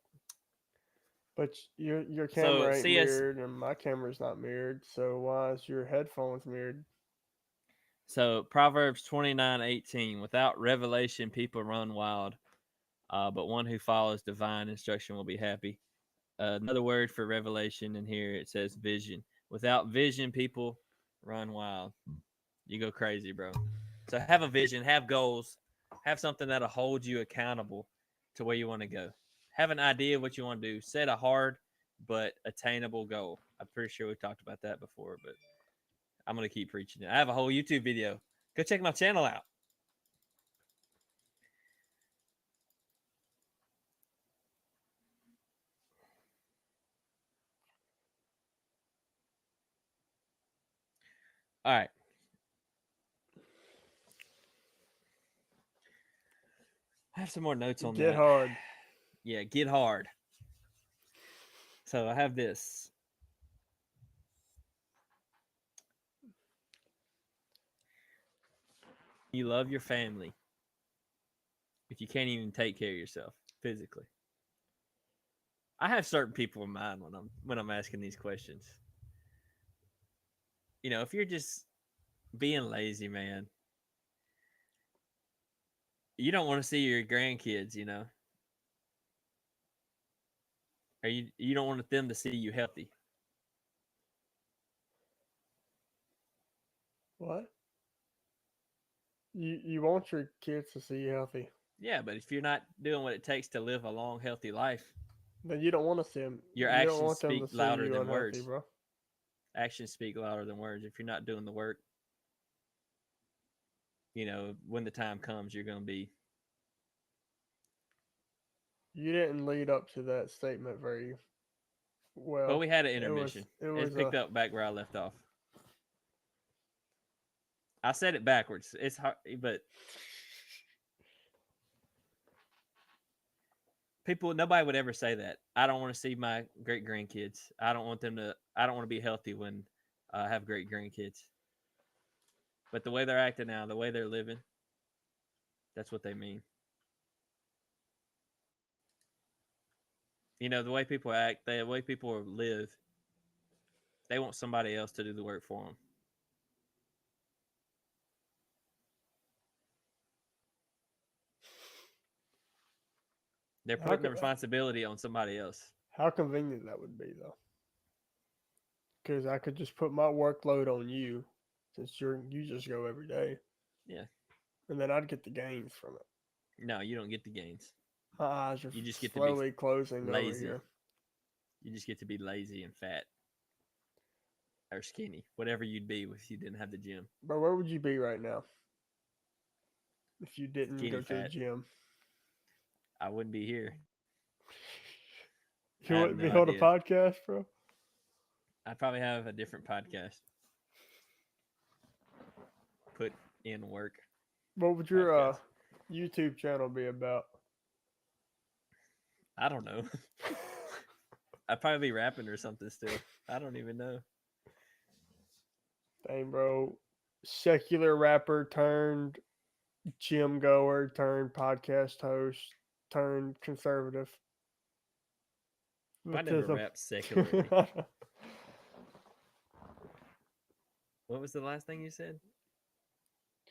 But your So camera ain't CS. mirrored, and my camera's not mirrored. So why is your headphones mirrored? So Proverbs 29:18. Without revelation, people run wild. But one who follows divine instruction will be happy. Another word for revelation in here, it says vision. Without vision, people run wild. You go crazy, bro. So have a vision, have goals, have something that'll hold you accountable to where you want to go. Have an idea of what you want to do. Set a hard but attainable goal. I'm pretty sure we talked about that before, but I'm going to keep preaching it. I have a whole YouTube video. Go check my channel out. All right. I have some more notes on Get that. hard. Yeah, get hard. So I have this. You love your family if you can't even take care of yourself physically. I have certain people in mind when I'm asking these questions. You know, if you're just being lazy, man, you don't want to see your grandkids, you know, or you don't want them to see you healthy. What? You want your kids to see you healthy. Yeah, but if you're not doing what it takes to live a long, healthy life, Then you don't want to see them. your You don't actions want them speak to see louder you than unhealthy, words. bro. Actions speak louder than words. If you're not doing the work, you know, when the time comes, you're going to be. You didn't lead up to that statement very Well, well. we had an It was intermission. it It was picked a up back where I left off. I said it backwards. It's hard, but nobody would ever say that. I don't want to see my great grandkids. I don't want them to. I don't want to be healthy when I have great grandkids. But the way they're acting now, the way they're living, that's what they mean. You know, the way people act, the way people live, they want somebody else to do the work for them. They're how putting the co- responsibility on somebody else. how convenient that would be though, because I could just put my workload on you, since you just go every day, Yeah. and then I'd get the gains from it. No, you don't get the gains. My eyes are You just get to be slowly closing over lazy. here. You just get to be lazy and fat or skinny, whatever you'd be if you didn't have the gym. But where would you be right now if you didn't Skinny go to the fat. gym? I wouldn't be here. I You have wouldn't no be on a idea. podcast, bro. I'd probably have a different podcast. Put in work What would your podcast. YouTube channel be about? I don't know. I'd probably be rapping or something still. I don't even know. Dang, bro. Secular rapper turned gym goer turned podcast host turned conservative. I never Autism. rapped secularly. What was the last thing you said?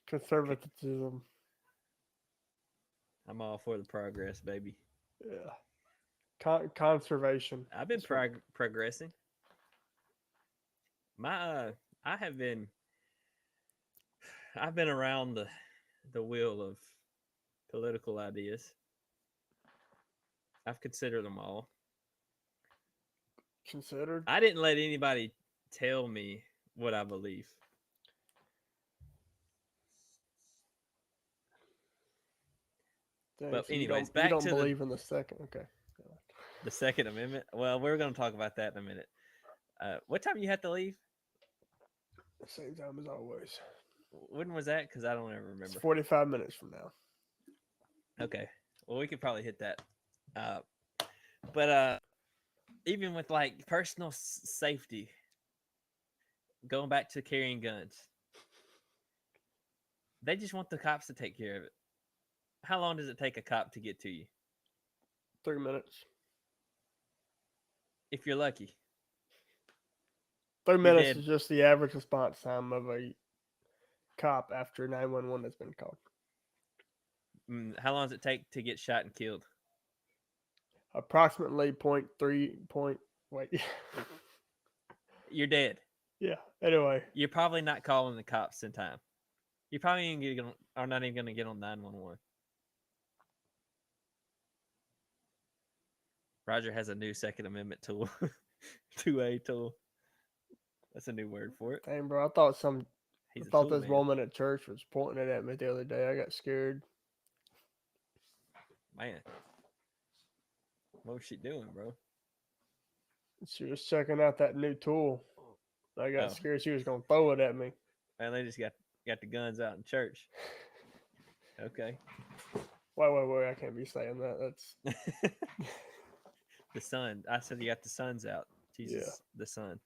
Conservatism. I'm all for the progress, baby. Yeah. Conservation. I've been That's what- progressing. My I have been I've been around the wheel of political ideas. I've considered them all. considered. I didn't let anybody tell me what I believe. Dang, But so anyways, you back don't to believe in the second. Okay. the Second Amendment. Well, we're going to talk about that in a minute. What time you have to leave? Same time as always. When was that? Because I don't ever It's remember. 45 minutes from now. Okay. Well, we could probably hit that. But even with like personal safety, going back to carrying guns, they just want the cops to take care of it. How long does it take a cop to get to you? 3 minutes. If you're lucky. 3 minutes dead. is just the average response time of a cop after 911 has been called. How long does it take to get shot and killed? Approximately 0.3 point. Wait. You're dead. Yeah. Anyway, You're probably not calling the cops in time. You probably are not even going to get on 911. Roger has a new Second Amendment tool, 2A tool. That's a new word for it. dang, bro, I thought He's a thought tool this man. woman at church was pointing it at me the other day. I got scared. Man, what was she doing, bro? She was checking out that new tool. I got Oh. scared she was gonna throw it at me. Man, they just got the guns out in church. Okay. Wait! I can't be saying that. That's The sun. I said you got the suns out. Jesus, the sun.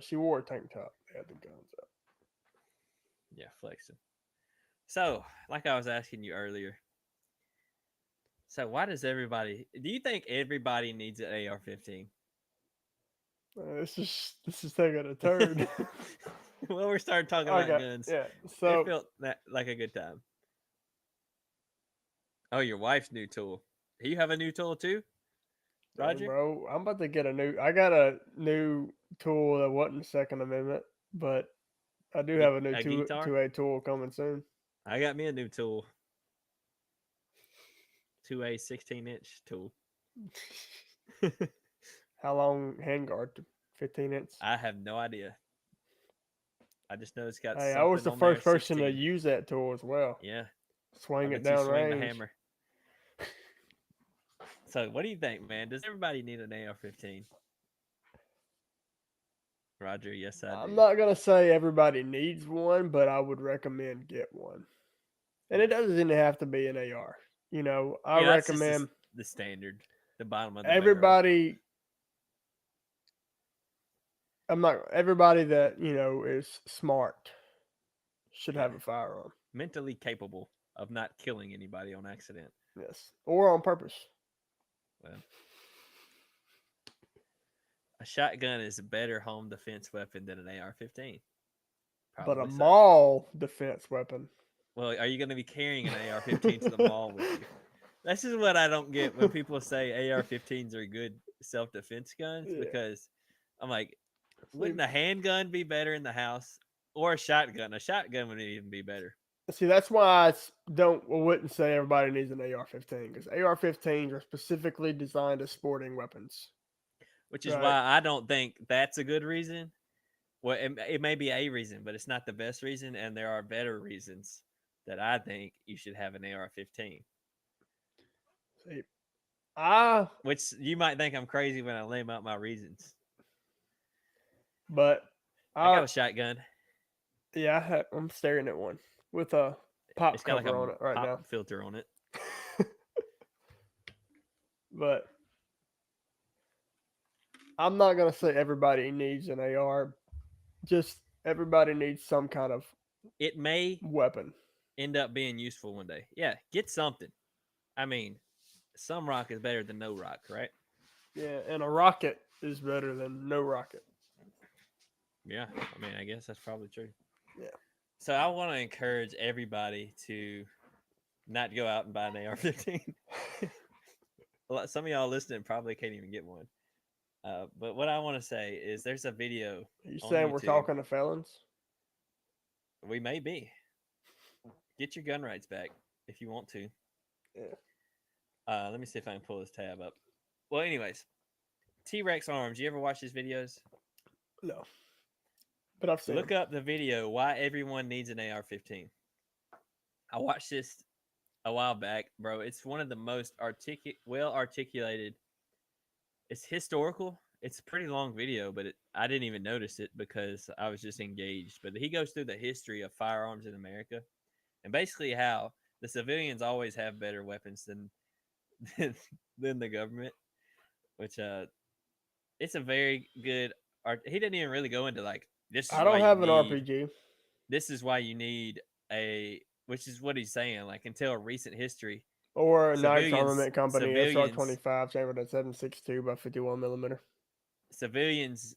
She wore a tank top. They had the guns out. Yeah, flexing. So, like I was asking you earlier. So, why does everybody? Do you think everybody needs an AR-15? This is taking a turn. Well, we started talking about guns. Yeah. It So felt like a good time. Oh, your wife's new tool. You have a new tool too, dang, Roger? bro, I'm about to get a new. I got a new tool that wasn't Second Amendment, but I do have a new A two guitar? 2A tool coming soon. I got me a new tool. 2A 16-inch tool. How long handguard? 15 inch. I have no idea. I just know it's got Hey, I something was the on there. first person to 16. use that tool as well. Yeah, Swing I it let you down swing the range. hammer. So, what do you think, man? Does everybody need an AR-15? Roger, yes, I I'm do. not gonna say everybody needs one, but I would recommend get one. And it Yeah. doesn't even have to be an AR. You know, I Yeah, that's just recommend the standard, the bottom of the barrel. everybody. Everybody that is smart should have Yeah. a firearm. Mentally capable of not killing anybody on accident. Yes, or on purpose. Well, a shotgun is a better home defense weapon than an AR-15. But a Probably so. mall defense weapon. Well, are you going to be carrying an AR-15 to the mall with you? This is what I don't get when people say AR-15s are good self-defense guns, Yeah. because I'm like, See, wouldn't a handgun be better in the house, or a shotgun? A shotgun would even be better. that's why wouldn't say everybody needs an AR-15, because AR-15s are specifically designed as sporting weapons. Which is Right. why I don't think that's a good reason. Well, it may be a reason, but it's not the best reason, and there are better reasons that I think you should have an AR-15. See, Which you might think I'm crazy when I lay out my reasons. but I got a shotgun. Yeah, I'm staring at one with a pop It's got like cover a on it right pop now. filter on it. But I'm not gonna say everybody needs an AR. Just everybody needs some kind of It may weapon. end up being useful one day. Yeah, get something. I mean, some rock is better than no rock, right? Yeah, and a rocket is better than no rocket. Yeah, I mean, I guess that's probably true. Yeah. So I want to encourage everybody to not go out and buy an AR-15. Some of y'all listening probably can't even get one. But what I want to say is there's a video. Are you on saying YouTube. we're talking to felons? We may be. Get your gun rights back if you want to. Yeah. Let me see if I can pull this tab up. Well, anyways, T-Rex Arms. You ever watch his videos? No. But I've seen Look them. up the video, Why Everyone Needs an AR-15. I watched this a while back, bro. It's one of the most well articulated. It's historical. It's a pretty long video, but I didn't even notice it because I was just engaged. But he goes through the history of firearms in America, and basically how the civilians always have better weapons than the government. Which it's a very good art. He didn't even really go into like this is I why don't you have an need RPG. this is why you need a, which is what he's saying, like until recent history Or Knight's Civilians, Armament Company civilians, SR-25 chambered at 7.62 by 51 millimeter. civilians,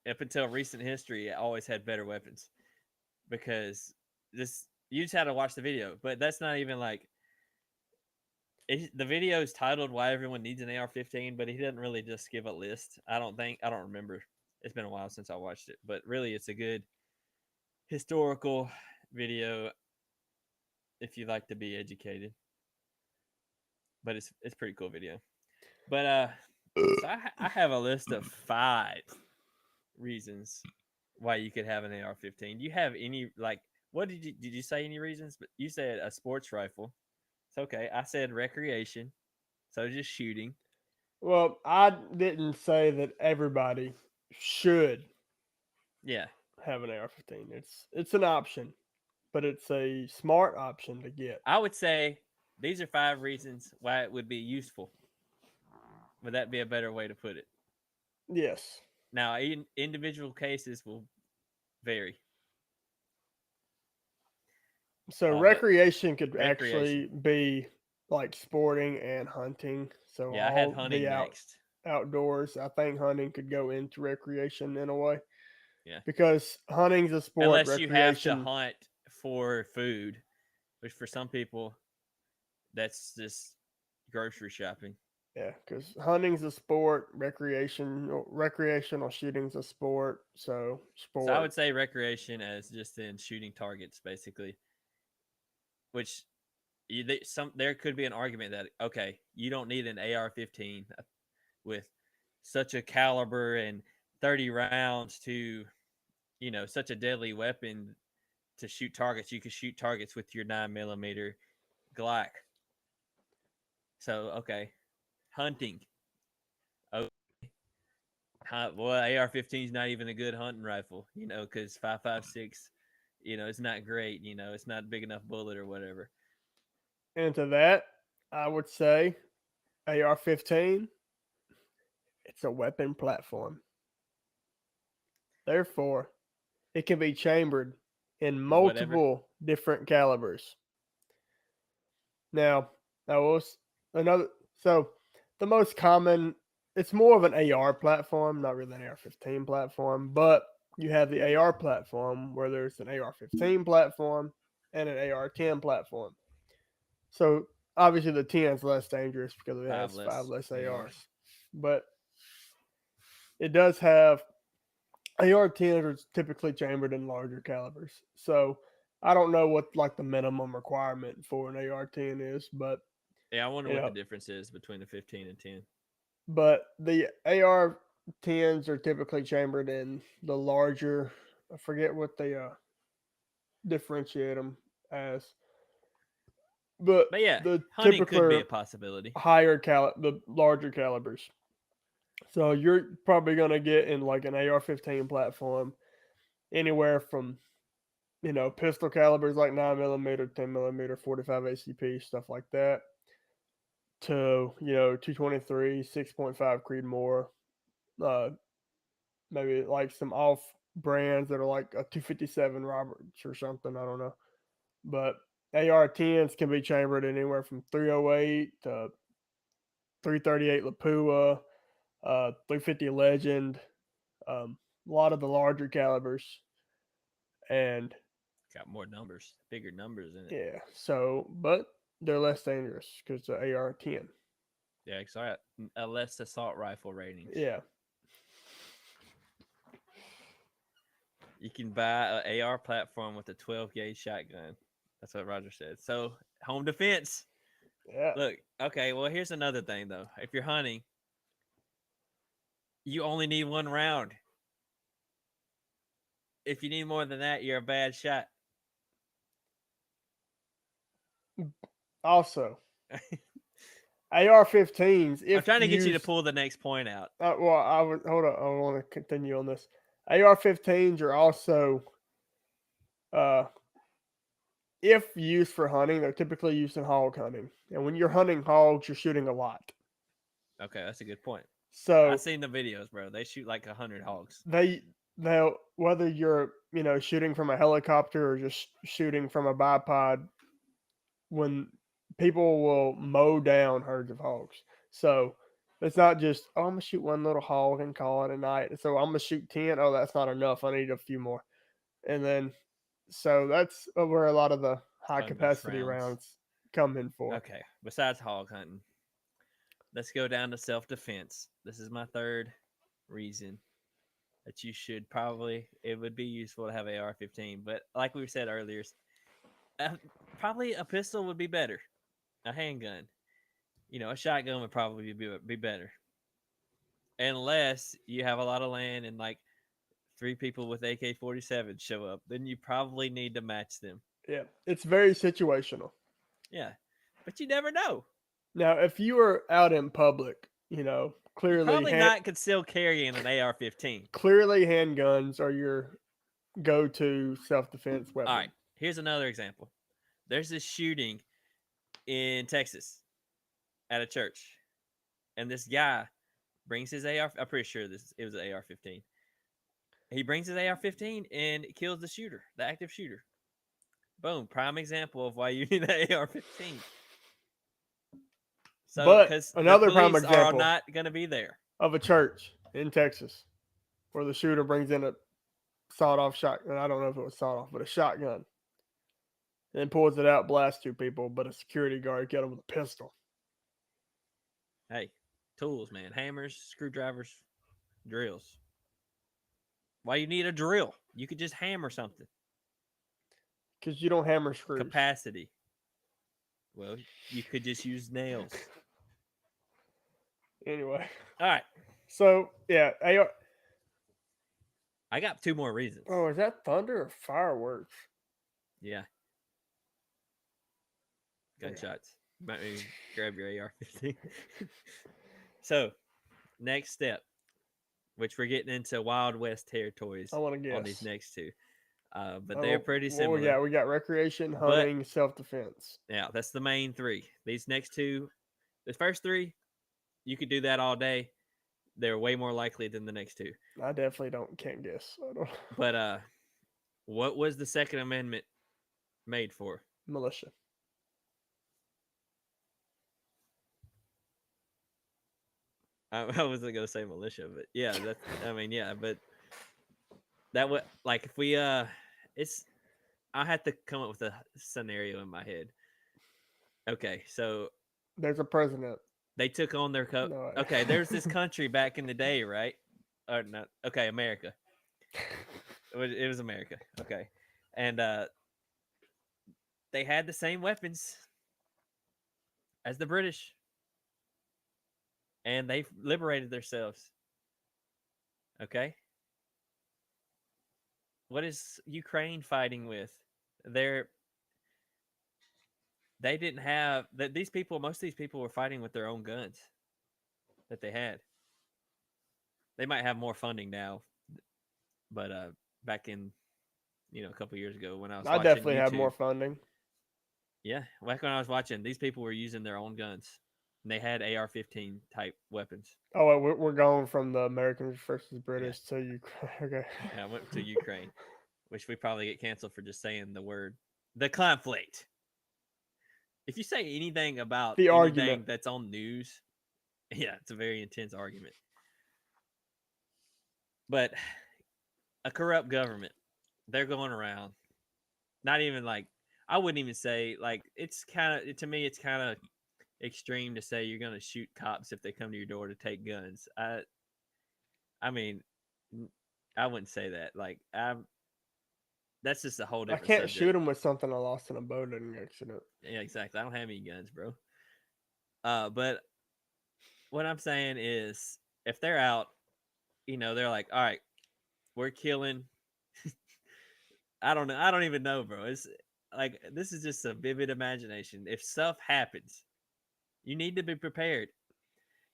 up until recent history, always had better weapons because this you just had to watch the video, but that's not even like the video is titled "Why Everyone Needs an AR-15," but he doesn't really just give a list. I don't remember. It's been a while since I watched it, but really, it's a good historical video if you like to be educated. But it's pretty cool video. But so I have a list of 5 reasons why you could have an AR-15. Do you have any like what did you say any reasons? But you said a sports rifle. It's okay. I said recreation, so just shooting. Well, I didn't say that everybody should Yeah, have an AR-15. It's an option, but it's a smart option to get. I would say these are 5 reasons why it would be useful. Would that be a better way to put it? Yes. Now, individual cases will vary. So But recreation could recreation. actually be like sporting and hunting. So Yeah, I had all hunting the next. outdoors. I think hunting could go into recreation in a way. Yeah. Because hunting's a sport, Unless you have to recreation. hunt for food, which for some people, that's just grocery shopping. Yeah, because hunting's a sport, recreational shooting's a sport. So So I sport. would say recreation as just in shooting targets, basically. Which there could be an argument that okay, you don't need an AR-15 with such a caliber and 30 rounds to, such a deadly weapon to shoot targets. You could shoot targets with your 9mm Glock. So okay, hunting. Oh, well, AR-15 is not even a good hunting rifle, because 5.56, it's not great. It's not a big enough bullet or whatever. And to that, I would say AR-15. It's a weapon platform. Therefore, it can be chambered in Whatever. multiple different calibers. Now, that was another. So, the most common, it's more of an AR platform, not really an AR-15 platform, but you have the AR platform where there's an AR-15 platform and an AR-10 platform. So, obviously, the 10 is less dangerous because it has 5 less ARs. But it does have AR-10s are typically chambered in larger calibers. So I don't know what like the minimum requirement for an AR-10 is, but Yeah, I wonder you what know, the difference is between a 15 and 10. but the AR-10s are typically chambered in the larger. I forget what they differentiate them as, but But yeah, the hunting could be typical a possibility. the larger calibers. So you're probably gonna get in like an AR-15 platform anywhere from pistol calibers like 9mm, 10mm, 45 ACP, stuff like that, to 223, 6.5 Creedmoor, uh, maybe like some off brands that are like a 257 Roberts or something. I don't know, but AR-10s can be chambered anywhere from 308 to 338 Lapua, 350 Legend, a lot of the larger calibers, and Got more numbers, bigger numbers in it. yeah. So, but they're less dangerous because the AR-10. Yeah, sorry, a less assault rifle ratings. Yeah. You can buy an AR platform with a 12 gauge shotgun. That's what Roger said. So home defense. Yeah. Look, okay. Well, here's another thing though. If you're hunting, you only need 1 round. If you need more than that, you're a bad shot. Also, AR-15s. I'm If trying to get you to used, pull the next point out. well, I would hold on. I want to continue on this. AR-15s are also, uh, if used for hunting, they're typically used in hog hunting. And when you're hunting hogs, you're shooting a lot. Okay, that's a good point. So I've seen the videos, bro. They shoot like 100 hogs. they'll whether you're shooting from a helicopter or just shooting from a bipod, when people will mow down herds of hogs. So it's not just, oh, I'm gonna shoot one little hog and call it a night. So I'm gonna shoot 10. Oh, that's not enough. I need a few more. And then so that's where a lot of the high Bonus capacity rounds. rounds come in for. Okay. Besides hog hunting, let's go down to self defense. This is my third reason that you should probably, it would be useful to have AR-15. But like we said earlier, uh, probably a pistol would be better. A handgun. A shotgun would probably be better. Unless you have a lot of land and like three people with AK-47 show up, then you probably need to match them. Yeah, it's very situational. Yeah. But you never know. Now, if you are out in public, You're clearly probably not concealed carrying an AR-15. clearly handguns are your go-to self-defense All weapon. right. Here's another example. There's this shooting in Texas at a church, and this guy brings his AR. I'm pretty sure it was an AR-15. He brings his AR-15 and kills the shooter, the active shooter. Boom! Prime example of why you need an AR-15. So, But because another the prime police are example not going to be there. of a church in Texas where the shooter brings in a sawed-off shotgun. I don't know if it was sawed-off, but a shotgun. And pulls it out, blasts two people, but a security guard get him with a pistol. Hey, tools, man. Hammers, screwdrivers, drills. Why you need a drill? You could just hammer something. Because you don't hammer screws. Capacity. Well, you could just use nails. Anyway. All right. So, yeah. I got two more reasons. Oh, is that thunder or fireworks? Yeah. Gunshots. Might maybe grab your AR-15. So, next step, which we're getting into Wild West territories I want to guess. on these next two. But they're pretty similar. We got recreation, hunting, self-defense. Yeah, that's the main three. These next two, the first three, you could do that all day. They're way more likely than the next two. I definitely can't guess. I don't. But what was the Second Amendment made for? Militia. I wasn't gonna say militia, but yeah, but that would, like, if we it's, I had to come up with a scenario in my head. Okay, so there's a president. They took on their okay, there's this country back in the day, right? Or not? Okay, America. It was America. Okay, and they had the same weapons as the British, and they liberated themselves. Okay, what is Ukraine fighting with? They didn't have that. These people, most of these people were fighting with their own guns that they had. They might have more funding now, but back in, a couple years ago when I was, watching definitely YouTube, had more funding. Yeah, back when I was watching, these people were using their own guns. And they had AR-15 type weapons. Oh, we're going from the Americans versus British to Ukraine. Okay. Yeah, I went to Ukraine, which we probably get canceled for just saying the word, the conflict. If you say anything about the argument that's on news, yeah, it's a very intense argument. But a corrupt government, they're going around, not even like, I wouldn't even say, like, it's kind of, to me, it's kind of extreme to say you're going to shoot cops if they come to your door to take guns. I mean, I wouldn't say that. Like, that's just a whole different I can't subject. shoot them with something I lost in a boating accident. Yeah, exactly. I don't have any guns, bro. But what I'm saying is, if they're out, they're like, all right, we're killing. I don't know. I don't even know, bro. It's like, this is just a vivid imagination. If stuff happens, you need to be prepared.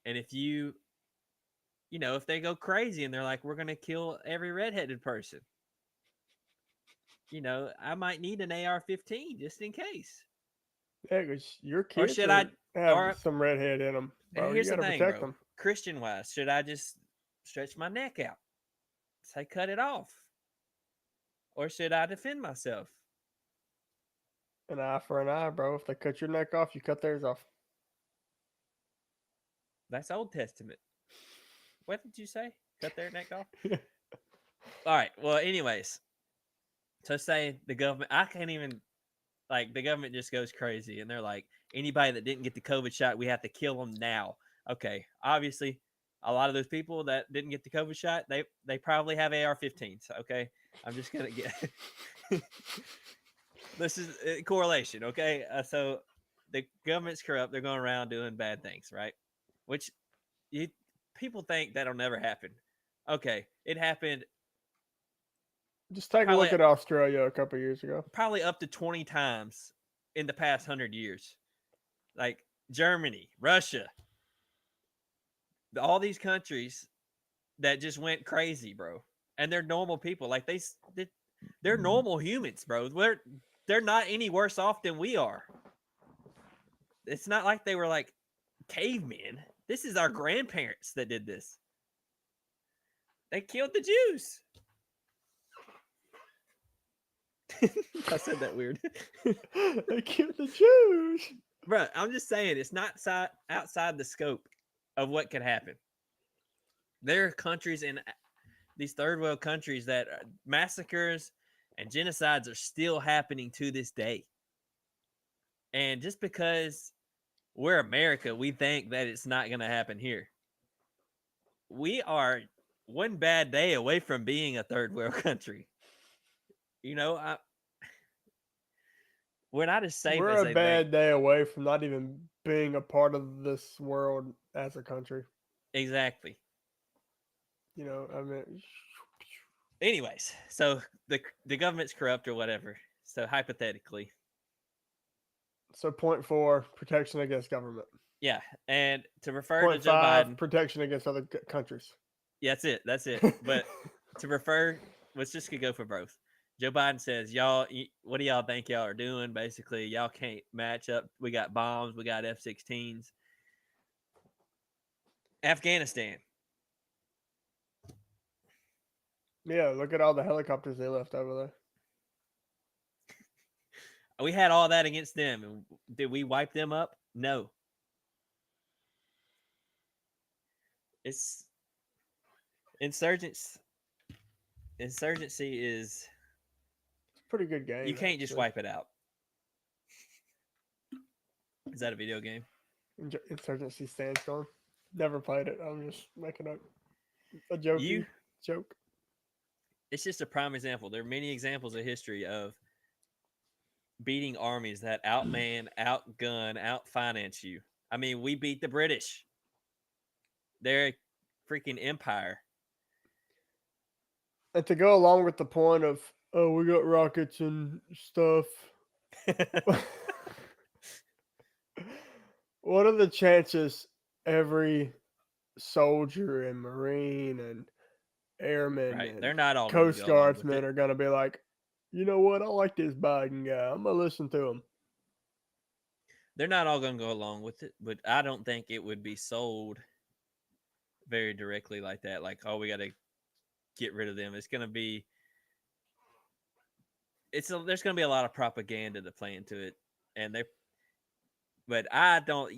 And if if they go crazy and they're like, we're going to kill every redheaded person, I might need an AR-15 just in case. Yeah, because your kids have some redhead in them. Bro. Here's you got to protect them. Christian-wise, should I just stretch my neck out? Say, cut it off? Or should I defend myself? An eye for an eye, bro. If they cut your neck off, you cut theirs off. That's Old Testament. What did you say? Cut their neck off? All right. Well, anyways, so say the government, I can't even, like, the government just goes crazy and they're like, anybody that didn't get the COVID shot, we have to kill them now. Okay. Obviously, a lot of those people that didn't get the COVID shot, they probably have AR-15s. Okay. I'm just going to get, this is a correlation. Okay. So the government's corrupt. They're going around doing bad things, right? Which people think that'll never happen. Okay. It happened. Just take a look at Australia a couple years ago. Probably up to 20 times in the past 100 years. Like Germany, Russia, all these countries that just went crazy, bro. And they're normal people. Like they're normal humans, bro. They're not any worse off than we are. It's not like they were like cavemen. This is our grandparents that did this. They killed the Jews. I said that weird. They killed the Jews. Bro, I'm just saying it's not outside the scope of what could happen. There are countries in these third world countries that massacres and genocides are still happening to this day. And just because we're America, we think that it's not going to happen here. We are one bad day away from being a third world country. You know, we're not as safe We're as a bad day away from not even being a part of this world as a country. Exactly. You know, I mean. Anyways, so the government's corrupt or whatever. So hypothetically. So 0.4, protection against government. Yeah, and to refer to Joe Biden, protection against other countries. Yeah, that's it. But to refer, let's just go for both. Joe Biden says, y'all, what do y'all think y'all are doing? Basically, y'all can't match up. We got bombs. We got F-16s. Afghanistan. Yeah, look at all the helicopters they left over there. We had all that against them. And did we wipe them up? No. It's insurgency is pretty good game. You can't just wipe it out. Is that a video game? Insurgency Sandstorm. Never played it. I'm just making a joke. Joke. It's just a prime example. There are many examples of history of beating armies that outman, outgun, outfinance you. I mean, we beat the British. They're a freaking empire. And to go along with the point of, oh, we got rockets and stuff. What are the chances every soldier and Marine and airman and they're not all Coast Guardsmen are going to be like, you know what? I like this Biden guy. I'm going to listen to him. They're not all going to go along with it, but I don't think it would be sold very directly like that. Like, oh, we got to get rid of them. It's going to be, there's going to be a lot of propaganda to play into it. And but I don't,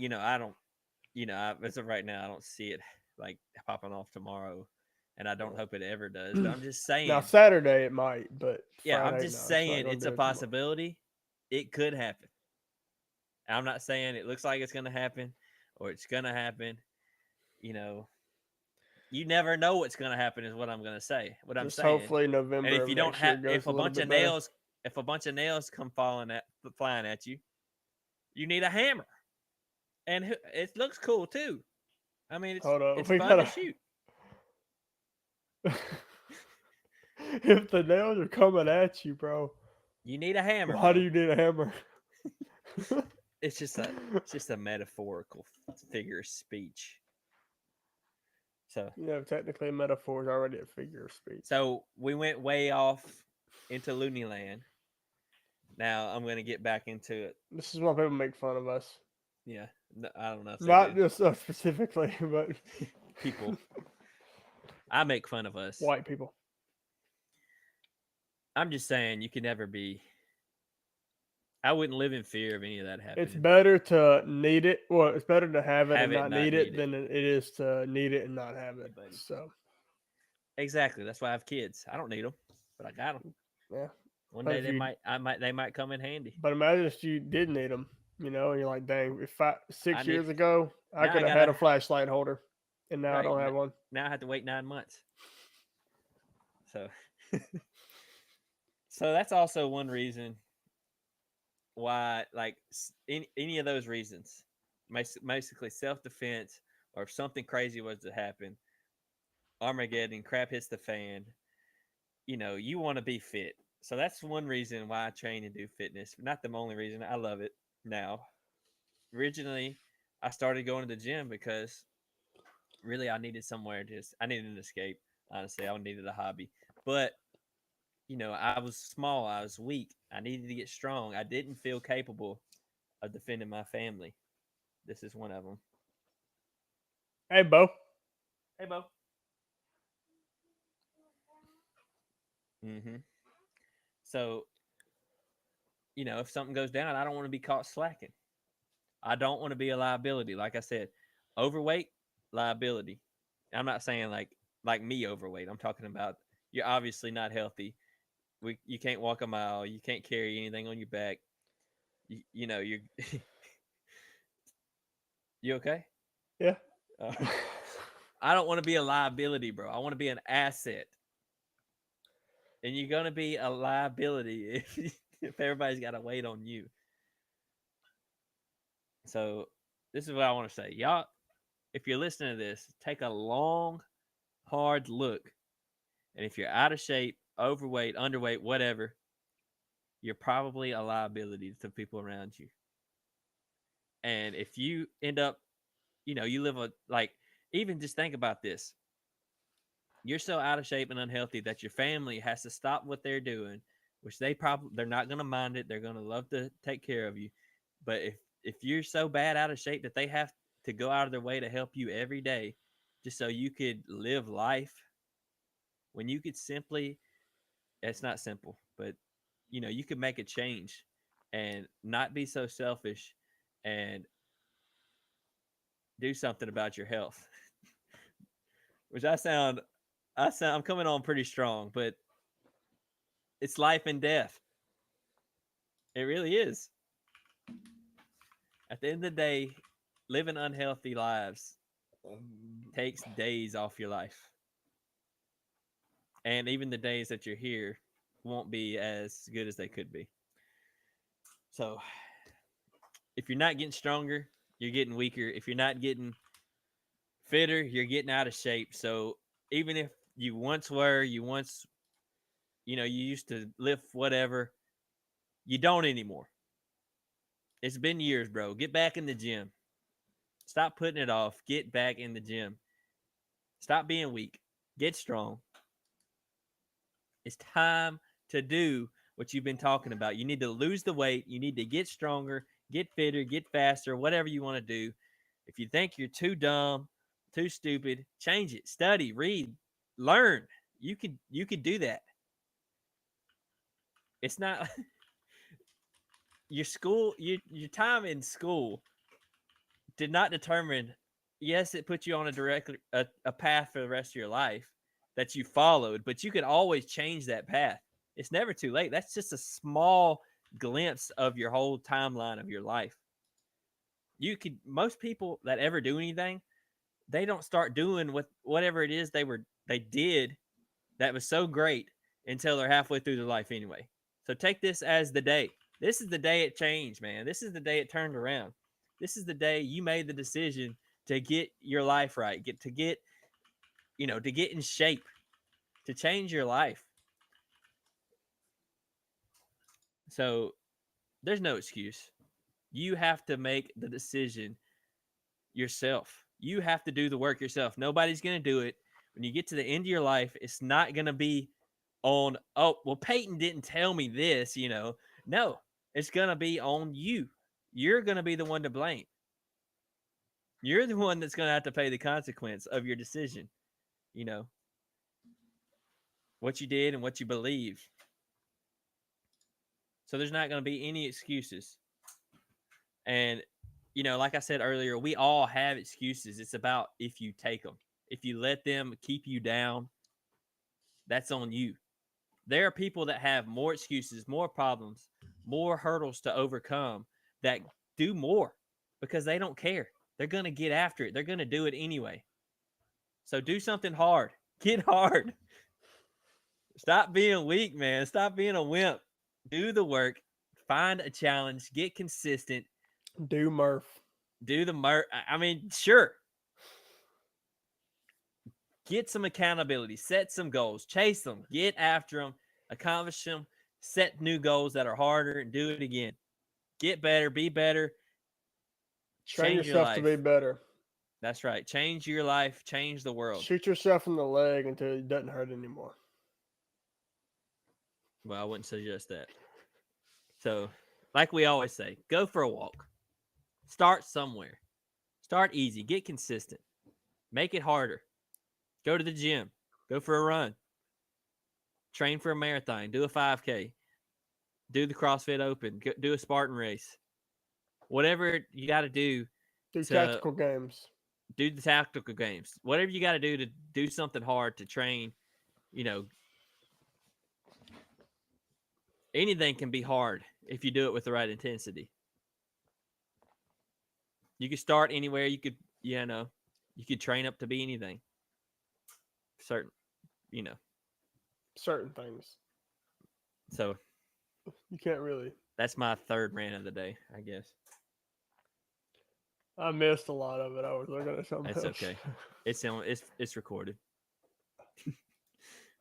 as of right now, I don't see it like popping off tomorrow. And I don't hope it ever does. But I'm just saying. Now, Saturday it might, but yeah, I'm just saying it's a possibility. It could happen. I'm not saying it looks like it's going to happen or it's going to happen. You know, you never know what's going to happen is what I'm going to say. What I'm saying. Hopefully November. And if you don't have, if a bunch of nails come flying at you, you need a hammer. And it looks cool too. I mean, it's fun to shoot. If the nails are coming at you, bro, you need a hammer. How do you need a hammer? It's just a metaphorical figure of speech. So technically a metaphor is already a figure of speech. So we went way off into Looney Land. Now I'm going to get back into it. This is why people make fun of us. Yeah, no, I don't know. Not just us specifically, but people. I make fun of us. White people. I'm just saying you can never be I wouldn't live in fear of any of that It's happening. better to need it. Well, it's better to have it Have and it, not not need need it it. than it is to need it and not have Hey, it. buddy. So, Exactly. That's why I have kids. I don't need them, but I got them. yeah. One But day if you, they might come in handy. but imagine if you did need them, and you're like, dang, if I 6 need years ago I now. I could have had a gotta flashlight holder, and now I right don't have one. now. I have to wait 9 months. So, so that's also one reason why, like any of those reasons, basically self defense, or if something crazy was to happen, Armageddon, crap hits the fan. You want to be fit. So that's one reason why I train and do fitness. Not the only reason. I love it now. Originally, I started going to the gym because really I needed somewhere. I needed an escape. Honestly, I needed a hobby. But I was small. I was weak. I needed to get strong. I didn't feel capable of defending my family. This is one of them. Hey, Bo. Hey, Bo. Mm-hmm. So, if something goes down, I don't want to be caught slacking. I don't want to be a liability. Like I said, overweight, liability. I'm not saying like me overweight. I'm talking about you're obviously not healthy. You can't walk a mile. You can't carry anything on your back. You're you okay? Yeah. Uh, I don't want to be a liability, bro. I want to be an asset. And you're gonna be a liability if everybody's got to wait on you. So this is what I want to say, y'all. If you're listening to this, take a long, hard look, and if you're out of shape, overweight, underweight, whatever, you're probably a liability to people around you. And if you end up, you live even just think about this. You're so out of shape and unhealthy that your family has to stop what they're doing, which they're not going to mind it. They're going to love to take care of you. But if you're so bad out of shape that they have to go out of their way to help you every day just so you could live life, when you could simply, it's not simple, but you could make a change and not be so selfish and do something about your health. Which I'm coming on pretty strong, but it's life and death. It really is. At the end of the day, living unhealthy lives takes days off your life. And even the days that you're here won't be as good as they could be. So, if you're not getting stronger, you're getting weaker. If you're not getting fitter, you're getting out of shape. So, even if you used to lift whatever, you don't anymore. It's been years, bro. Get back in the gym. Stop putting it off. Get back in the gym. Stop being weak. Get strong. It's time to do what you've been talking about. You need to lose the weight. You need to get stronger, get fitter, get faster, whatever you want to do. If you think you're too dumb, too stupid, change it. Study, read, learn. You could do that. It's not your time in school did not determine. Yes, it put you on a path for the rest of your life that you followed, but you could always change that path. It's never too late. That's just a small glimpse of your whole timeline of your life. Most people that ever do anything, they don't start doing whatever it is they did that was so great until they're halfway through their life anyway. So take this as the day. This is the day it changed, man. This is the day it turned around. This is the day you made the decision to get your life right, to get in shape, to change your life. So there's no excuse. You have to make the decision yourself. You have to do the work yourself. Nobody's going to do it. When you get to the end of your life, it's not going to be on, oh, well, Peyton didn't tell me this. No, it's going to be on you. You're going to be the one to blame. You're the one that's going to have to pay the consequence of your decision, you know, what you did and what you believe. So there's not going to be any excuses. And, like I said earlier, we all have excuses. It's about if you take them. If you let them keep you down, that's on you. There are people that have more excuses, more problems, more hurdles to overcome that do more because they don't care. They're going to get after it. They're going to do it anyway. So do something hard. Get hard. Stop being weak, man. Stop being a wimp. Do the work. Find a challenge. Get consistent. Do Murph. Do the Murph. I mean, sure. Get some accountability. Set some goals. Chase them. Get after them. Accomplish them. Set new goals that are harder and do it again. Get better. Be better. Train Change your yourself to life. be better. That's right. Change your life. Change the world. Shoot yourself in the leg until it doesn't hurt anymore. Well, I wouldn't suggest that. So, like we always say, go for a walk. Start somewhere. Start easy. Get consistent. Make it harder. Go to the gym. Go for a run. Train for a marathon. Do a 5K. Do the CrossFit Open. Do a Spartan race. Whatever you got to do. Do tactical games. Do the tactical games. Whatever you got to do something hard to train, anything can be hard if you do it with the right intensity. You could start anywhere. You could train up to be anything. Certain things. So you can't really. That's my third rant of the day, I guess. I missed a lot of it. I was looking at something. That's else. okay. It's recorded.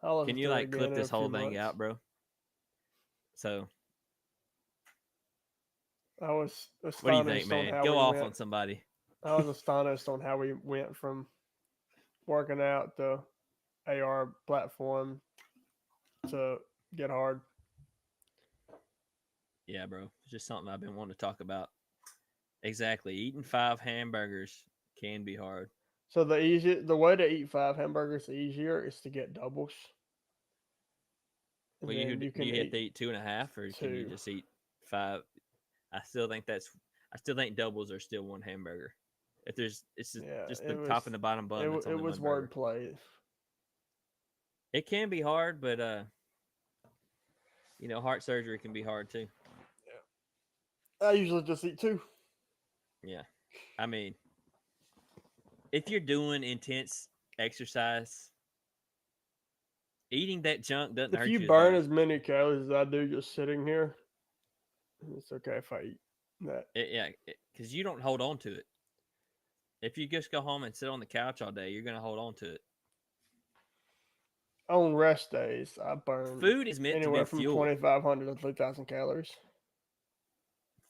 Can you clip this whole thing out, bro? So I was astonished. What do you think, man? Go off on somebody. I was astonished on how we went from working out the AR platform to Get Hard. Yeah, bro. It's just something I've been wanting to talk about. Exactly. Eating 5 hamburgers can be hard. So the way to eat 5 hamburgers easier is to get doubles. Well, you have to eat 2.5, or can you just eat 5? I still think doubles are still one hamburger. If it's just the top and the bottom bun. It was wordplay. It can be hard, but heart surgery can be hard too. Yeah. I usually just eat 2. Yeah. I mean, if you're doing intense exercise, eating that junk doesn't hurt you. If you burn as many calories as I do just sitting here, it's okay if I eat that. Because you don't hold on to it. If you just go home and sit on the couch all day, you're going to hold on to it. On rest days, I burn food is meant anywhere to be from 2,500 to 3,000 calories.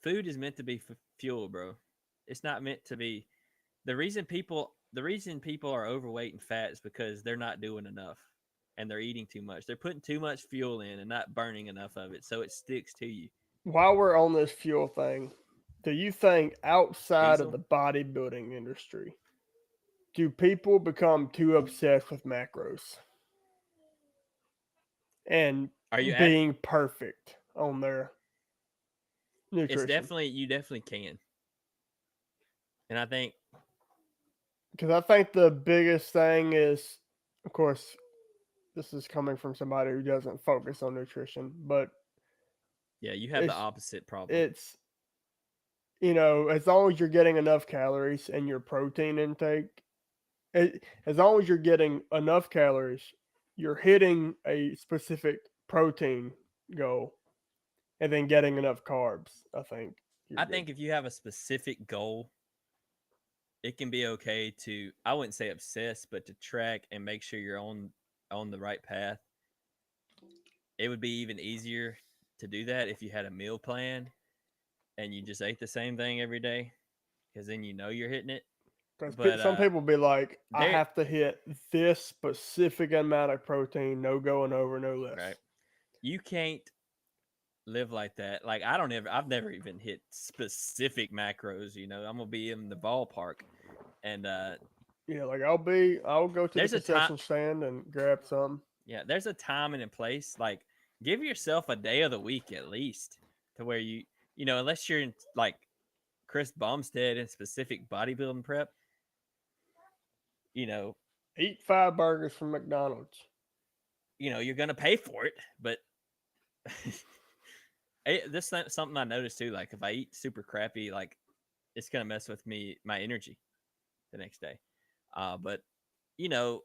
Food is meant to be fuel, bro. It's not meant to be. The reason people are overweight and fat is because they're not doing enough and they're eating too much. They're putting too much fuel in and not burning enough of it, so it sticks to you. While we're on this fuel thing, do you think outside of the bodybuilding industry, do people become too obsessed with macros and being perfect on their nutrition? You definitely can. And I think, because I think the biggest thing is, of course, this is coming from somebody who doesn't focus on nutrition, but yeah, you have the opposite problem. It's, as long as you're getting enough calories in your protein intake, as long as you're getting enough calories, you're hitting a specific protein goal and then getting enough carbs. I think if you have a specific goal, it can be okay to, I wouldn't say obsess, but to track and make sure you're on the right path. It would be even easier to do that if you had a meal plan and you just ate the same thing every day, because then you're hitting it. But some people be like, I have to hit this specific amount of protein, no going over, no less. Right. You can't live like that. Like I've never even hit specific macros. I'm gonna be in the ballpark, and like I'll go to the concession stand and grab some. Yeah, there's a time and a place. Like, give yourself a day of the week at least to where unless you're in like Chris Bumstead in specific bodybuilding prep, you know, Eat 5 burgers from McDonald's. you're gonna pay for it, but this is something I noticed too. Like if I eat super crappy, like it's gonna mess with my energy the next day. But you know,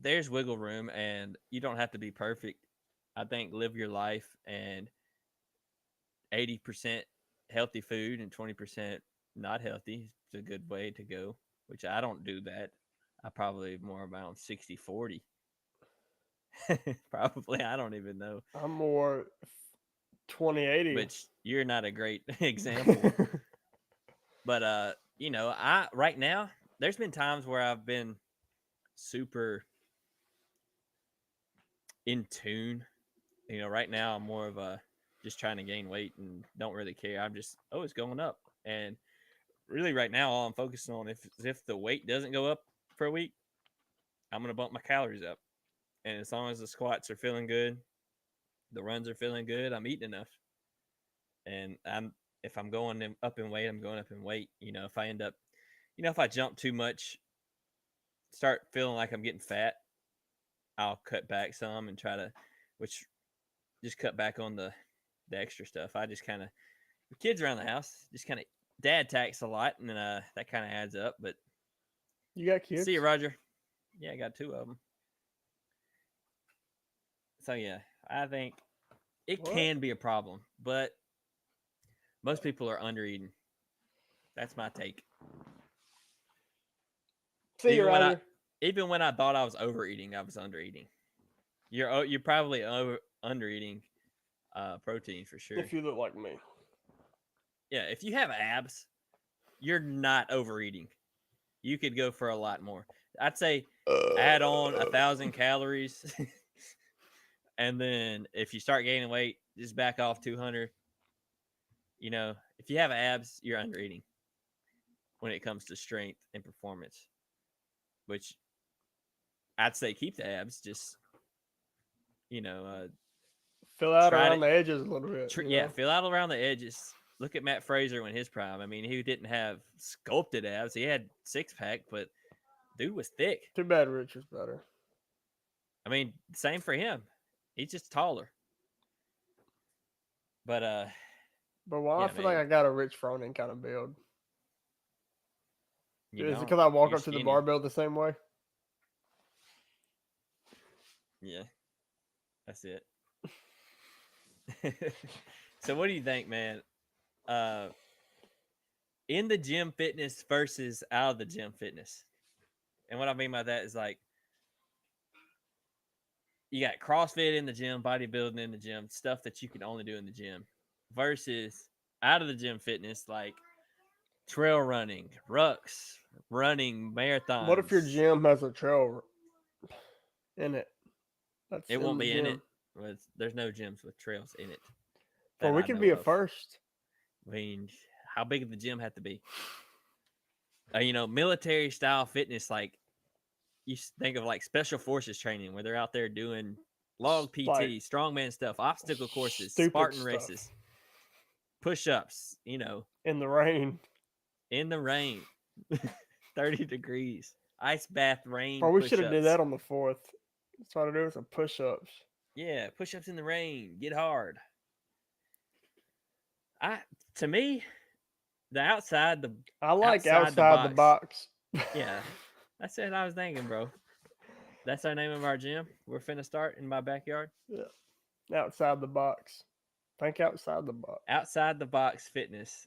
there's wiggle room, and you don't have to be perfect. I think live your life, and 80% healthy food and 20% not healthy is a good way to go. Which I don't do that. I probably more around 60-40. Probably, I don't even know. I'm more 2080. Which you're not a great example. But I right now there's been times where I've been super in tune. Right now I'm more of a just trying to gain weight and don't really care. I'm just it's going up. And really right now all I'm focusing on if the weight doesn't go up for a week, I'm gonna bump my calories up. And as long as the squats are feeling good, the runs are feeling good, I'm eating enough. And if I'm going up in weight, I'm going up in weight. If I end up, if I jump too much, start feeling like I'm getting fat, I'll cut back some and try to, which just cut back on the extra stuff. I just kind of, the kids around the house, just kind of dad tax a lot, and that kind of adds up. But you got kids? See you, Roger. Yeah, I got 2 of them. So yeah, I think it can be a problem, but most people are under eating. That's my take. See you, Roger. Even when I thought I was overeating, I was under eating. You're probably under eating protein for sure. If you look like me. Yeah, if you have abs, you're not overeating. You could go for a lot more. I'd say add on 1,000 calories. And then if you start gaining weight, just back off 200. If you have abs, you're under eating when it comes to strength and performance, which I'd say keep the abs. Just, fill out around the edges a little bit. Fill out around the edges. Look at Matt Fraser in his prime. I mean, he didn't have sculpted abs. He had 6-pack, but dude was thick. Too bad Rich was better. I mean, same for him. He's just taller. But I feel like I got a Rich Froning kind of build. Is it because I walk up to the barbell the same way? Yeah, that's it. So what do you think, man? In the gym fitness versus out of the gym fitness. And what I mean by that is like you got CrossFit in the gym, bodybuilding in the gym, stuff that you can only do in the gym versus out of the gym fitness, like trail running, rucks, running, marathons. What if your gym has a trail in it? It won't be in it. There's no gyms with trails in it. Well, we could be a first. I mean, how big does the gym have to be? Military style fitness, like you think of like special forces training where they're out there doing log PT, strongman stuff, obstacle courses, Spartan races, push-ups, in the rain. In the rain. 30 degrees. Ice bath rain. Or we should have did that on the 4th. Let's try to do some push-ups. Yeah, push-ups in the rain. Get hard. To me, I like outside the box. Yeah. That's what I was thinking, bro. That's our name of our gym. We're finna start in my backyard. Yeah. Outside the box. Think outside the box. Outside the box fitness.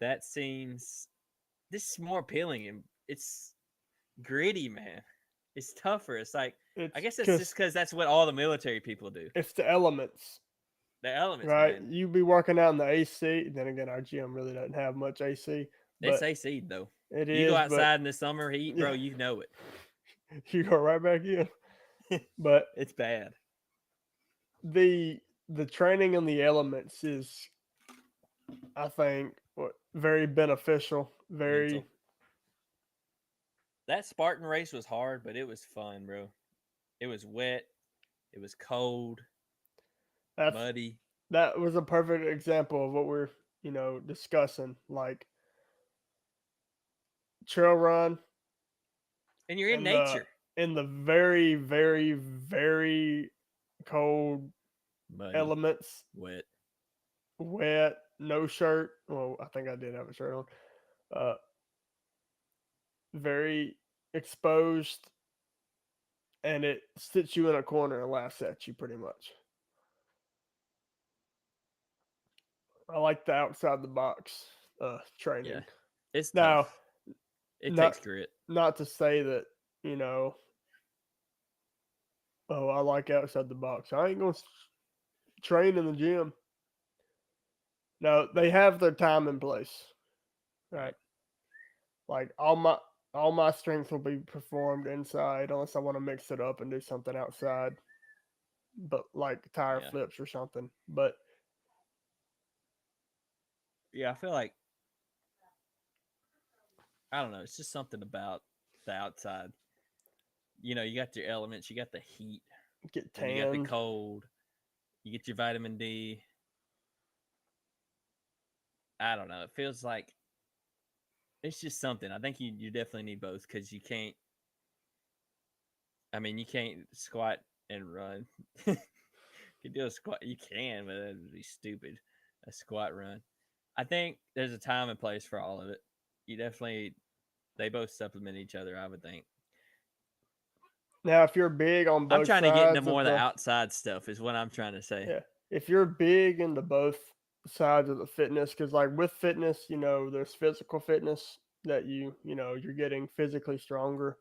That seems this is more appealing, and it's gritty, man. It's tougher. It's like I guess it's just because that's what all the military people do. It's the elements. The elements, right? Man. You be working out in the AC. Then again, our gym really doesn't have much AC. It's AC though. It is. You go outside in the summer heat, bro. You know it. You go right back in. But it's bad. The training in the elements is, I think, very beneficial. Very. Mental. That Spartan race was hard, but it was fun, bro. It was wet. It was cold. That's muddy, that was a perfect example of what we're discussing. Like trail run and you're in in the nature. very very very cold Muddy, elements, wet. wet, no shirt. Well, I think I did have a shirt on. Uh, very exposed, and it sits you in a corner and laughs at you pretty much. I like the outside the box Yeah, training. it's Now, tough. It not takes grit. not to say that you know, oh, I like outside the box. I ain't gonna train in the gym. No, they Right, have their time and place, right? right. Like all my strength will be performed inside unless I want to mix it up and do something outside, but like tire Yeah, flips or something. But yeah. I feel like I don't know. It's just something about the outside. You got your elements, you got the heat, get then you got the tanned. cold. You get your vitamin D. I don't know. It feels like it's just something. I think you definitely need both because you can't. I mean, you can't squat and run. You can do a squat. You can, but that'd be stupid. A squat run. I think there's a time and place for all of it. You definitely they both supplement each other. I would think. Now, if you're big on I'm both trying to get into sides more of of the the outside stuff. Is what I'm trying to say. yeah, if you're big into both sides of the fitness, because like with fitness, there's physical fitness that you're getting physically stronger,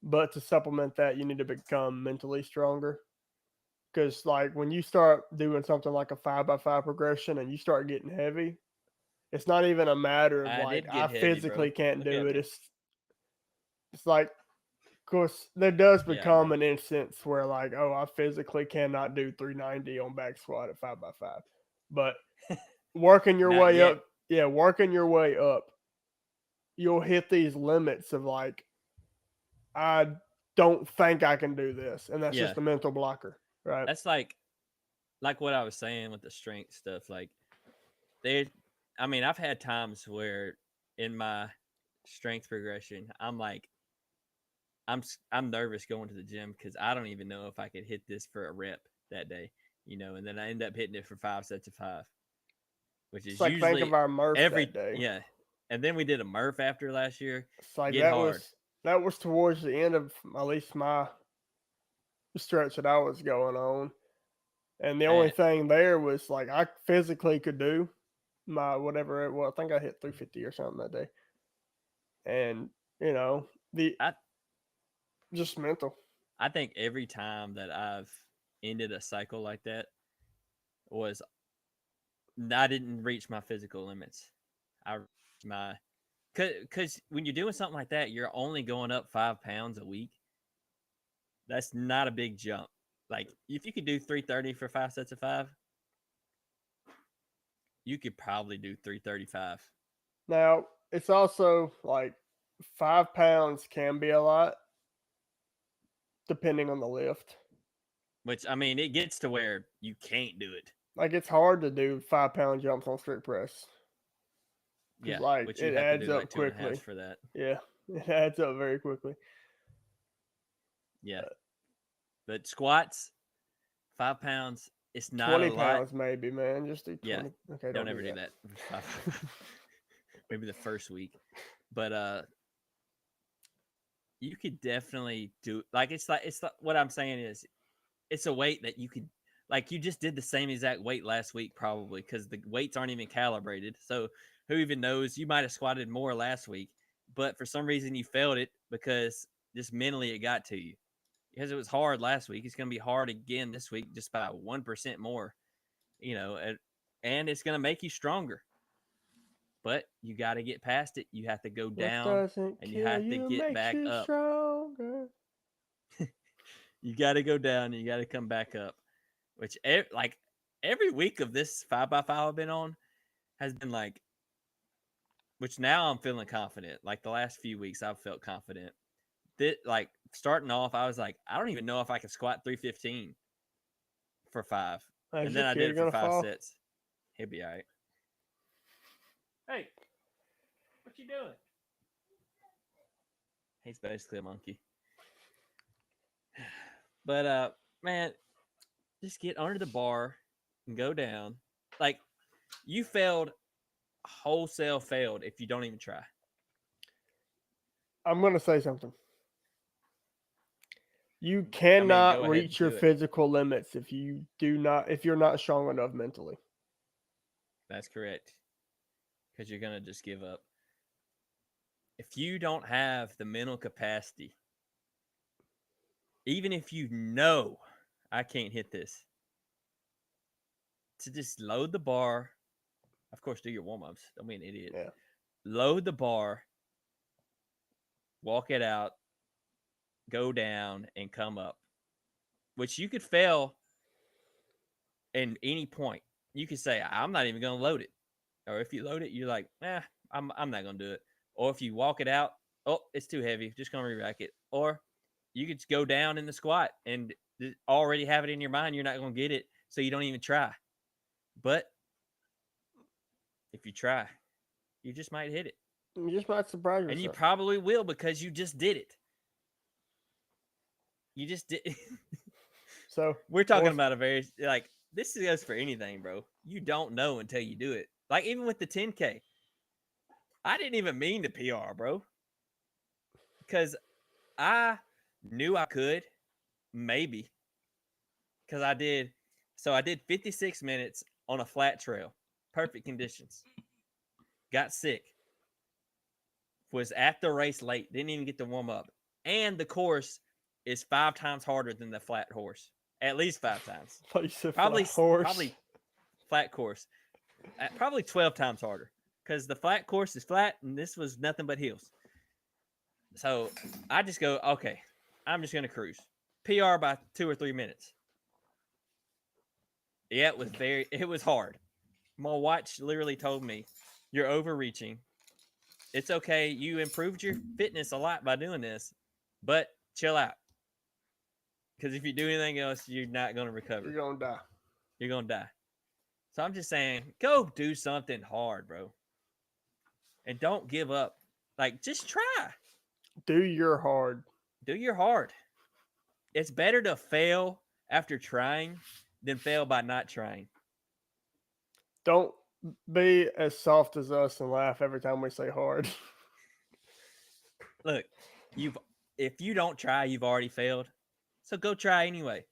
but to supplement that, you need to become mentally stronger. Because like when you start doing something like a 5x5 progression and you start getting heavy, it's not even a matter of I like did I get heavy, physically bro. can't Look do at it. me. It's like, of course, there does Yeah, become bro. an instance where like, oh, I physically cannot do 390 on back squat at 5x5, but working your Not way yet. up, yeah, working your way up, you'll hit these limits of like, I don't think I can do this, and that's Yeah, just a mental blocker, right? that's like what I was saying with the strength stuff. Like they, I mean, I've had times where in my strength progression, I'm like, I'm nervous going to the gym because I don't even know if I could hit this for a rep that day, and then I end up hitting it for 5 sets of 5, which It's is like think of usually our Murph that every day. yeah. And then we did a Murph after last year. It's like Get hard. that was towards the end of at least my stretch that I was going on, and the only And thing there was like I physically could do my whatever it was. I think I hit 350 or something that day, and the I just mental. I think every time that I've ended a cycle like that was I didn't reach my physical limits. I reached my because when you're doing something like that, you're only going up 5 pounds a week. That's not a big jump. Like if you could do 330 for 5 sets of 5, you could probably do 335. Now it's also like 5 pounds can be a lot depending on the lift. Which I mean, it gets to where you can't do it. Like it's hard to do 5 pound jumps on strict press because Yeah, like which you it have to adds do like up two and a half quickly. for that. Yeah, it adds up very quickly. Yeah, but squats 5 pounds. It's not a 20 lot. pounds maybe, man. Just do Yeah, 20. Okay, don't don't do ever do that. that. Maybe the first week, but you could definitely do like it's like what I'm saying is it's a weight that you could like you just did the same exact weight last week probably because the weights aren't even calibrated. So who even knows? You might have squatted more last week, but for some reason you failed it because just mentally it got to you because it was hard last week. It's going to be hard again this week just by 1% more, and it's going to make you stronger. But you got to get past it. You have to go What down doesn't and you kill have to you get makes back you up. stronger. You got to go down and you got to come back up, which like every week of this 5x5 I've been on has been like, which now I'm feeling confident. Like the last few weeks I've felt confident. That like starting off, I was like, I don't even know if I can squat 315 for 5. Is And your then I kid did it for gonna 5 fall? sets. He'll be all right. Hey, what you doing? He's basically a monkey. But man, just get under the bar and go down. Like you wholesale failed if you don't even try. I'm gonna say something. You I mean, cannot go ahead and reach your do it. physical limits if you're not strong enough mentally. That's correct. Because you're gonna just give up. If you don't have the mental capacity, even if you know I can't hit this, to just load the bar. Of course, do your warm ups. Don't be an idiot. Yeah. Load the bar, walk it out, go down, and come up. Which you could fail in any point. You could say, I'm not even going to load it. Or if you load it, you're like, I'm not going to do it. Or if you walk it out, oh, it's too heavy. Just going to re-rack it. Or you could go down in the squat and already have it in your mind. You're not going to get it. So you don't even try. But if you try, you just might hit it. You just might surprise yourself. And you probably will because you just did it. You just did. So we're talking about a very, like, this goes for anything, bro. You don't know until you do it. Like, even with the 10K, I didn't even mean to PR, bro. Because I knew I could, maybe. Because I did 56 minutes on a flat trail. Perfect conditions. Got sick. Was at the race late. Didn't even get to warm up. And the course is 5 times harder than the flat horse. At least 5 times. Probably flat course. Probably 12 times harder. Because the flat course is flat and this was nothing but hills. So I just go, okay, I'm just going to cruise. PR by 2 or 3 minutes. Yeah, it was hard. My watch literally told me, you're overreaching. It's okay. You improved your fitness a lot by doing this, but chill out. Because if you do anything else, you're not going to recover. You're going to die. You're going to die. So I'm just saying, go do something hard, bro. And don't give up. Like, just try. Do your hard. Do your hard. It's better to fail after trying than fail by not trying. Don't be as soft as us and laugh every time we say hard. Look, if you don't try, you've already failed. So go try anyway.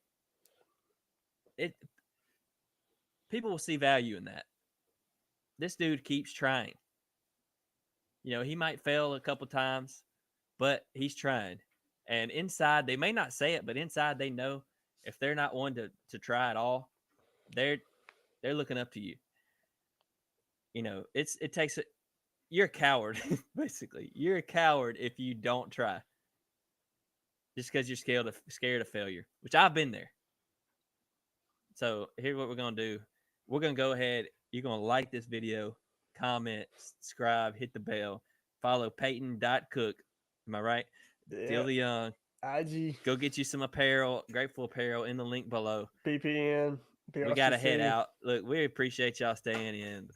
People will see value in that. This dude keeps trying. You know, he might fail a couple times, but he's trying. And inside, they may not say it, but inside they know if they're not one to try at all, they're looking up to you. You know, it takes it. You're a coward, basically. You're a coward if you don't try. Just because you're scared of failure, which I've been there. So here's what we're gonna do. We're gonna go ahead. You're gonna like this video, comment, subscribe, hit the bell, follow Peyton.cook. Am I right? Yeah. Still the Young. IG. Go get you some apparel, Grateful Apparel in the link below. PPN. PRCC. We gotta head out. Look, we appreciate y'all staying in.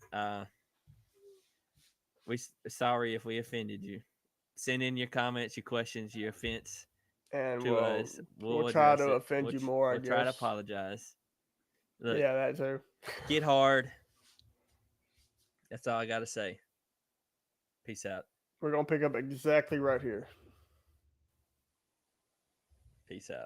We sorry if we offended you. Send in your comments, your questions, your offense and to us. We'll try to offend you more. We'll try to apologize. Look, yeah, that too. Get hard. That's all I gotta say. Peace out. We're gonna pick up exactly right here. Peace out.